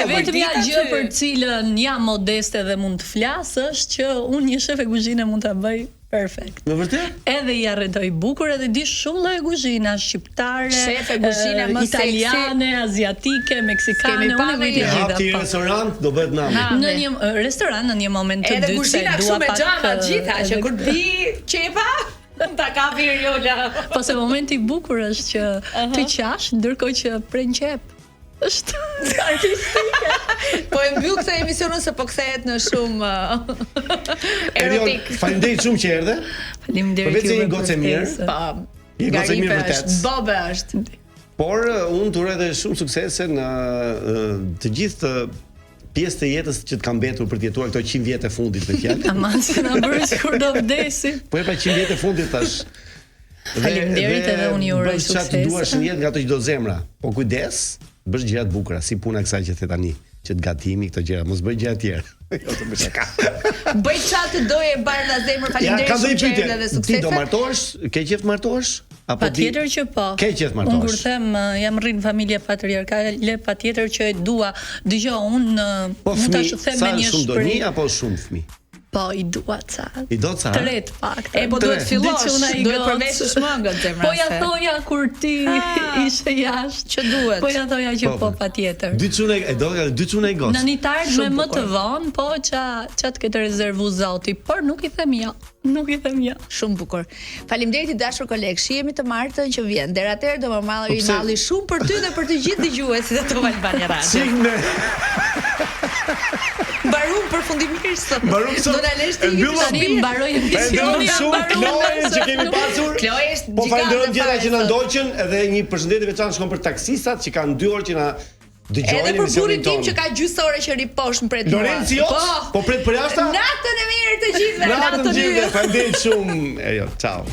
Speaker 8: vetëmja gjë për cilën jam modeste dhe mund të flas është që unë një shef e kuzhine mund ta bëj perfekt.
Speaker 2: Me vërtet?
Speaker 8: Edhe i arretoj bukur edhe di shumë lloje kuzhina shqiptare,
Speaker 3: shefe kuzhina më
Speaker 8: italiane, aziatike, meksikane, unë vetë
Speaker 2: gjitha. Hapti restorant do bëhet nami.
Speaker 8: Në një restorant në një moment të dytë.
Speaker 3: Edhe kuzhina kështu me xhama gjitha që kur vi qepa ta kapi Riola.
Speaker 8: Po se momenti i bukur është që ti qash ndërkohë që pren qep. Është artistike.
Speaker 3: Po e mbyll këtë emisionin se po kthehet në shumë erotik.
Speaker 2: Faleminderit shumë që erdhe.
Speaker 8: Faleminderit.
Speaker 2: Për vetë një gocë mirë.
Speaker 3: Po.
Speaker 2: Një gocë mirë vërtet.
Speaker 3: Bobe është.
Speaker 2: Por unë të uroj edhe shumë suksese në të gjithë pjesë të jetës që të kam mbetur për të jetuar këto 100 vjet e fundit me fjalë.
Speaker 8: Aman që na bëri kur do vdesim.
Speaker 2: Po e pa 100 vjet e fundit tash.
Speaker 8: Faleminderit edhe unë ju uroj
Speaker 2: sukses. Çfarë duash në jetë nga ato që do zemra. Po kujdes, bësh gjëra të bukura, si puna kësaj që the tani, që të gatimi këto gjëra, mos bëj gjëra të tjera. Jo të bësh ka.
Speaker 3: Bëj çfarë të doje e bardh nga zemra, faleminderit shumë që erdhe dhe suksese.
Speaker 2: Ti do martohesh? Ke qejf të martohesh? Apo
Speaker 8: patjetër që po.
Speaker 2: Ke qejf martohesh?
Speaker 8: Unë kur them jam rrinë familje patriarkale, patjetër që e dua. Dëgjoj, unë mund ta them me një
Speaker 2: shumë do një apo shumë fëmijë?
Speaker 8: Po, i dua ca.
Speaker 2: I do ca?
Speaker 8: 3 fakt.
Speaker 3: E po duhet fillosh, duhet përveshësh më nga zemra.
Speaker 8: Po ja thoja kur ti ishe jashtë.
Speaker 3: Që duhet.
Speaker 8: Po ja thoja që po patjetër.
Speaker 2: Dy çune, e do dy çune i gos.
Speaker 8: Nanitar më të vonë, po ça të ketë rezervu Zoti, por nuk i them ja. Nuk i them ja.
Speaker 3: Shumë bukur. Faleminderit i dashur koleg. Shihemi të martën që vjen. Deri atëherë do më malli shumë për ty dhe për të gjithë dëgjuesit e Top Albania Radio. Mbarum përfundimisht sot. Do na lesh ti
Speaker 8: tani mbaroj emisionin.
Speaker 2: Kloe që kemi pasur.
Speaker 3: Kloe është
Speaker 2: po falenderojmë gjithë që na ndoqën edhe një përshëndetje veçantë shkon për taksistat që kanë 2 orë që na dëgjojnë.
Speaker 3: Edhe për burin tim që ka gjysmë ore që ri poshtë pret mua.
Speaker 2: Lorenzo, po pret për jashtë?
Speaker 3: Natën e mirë të gjithëve.
Speaker 2: Natën e mirë. Faleminderit shumë. Ciao.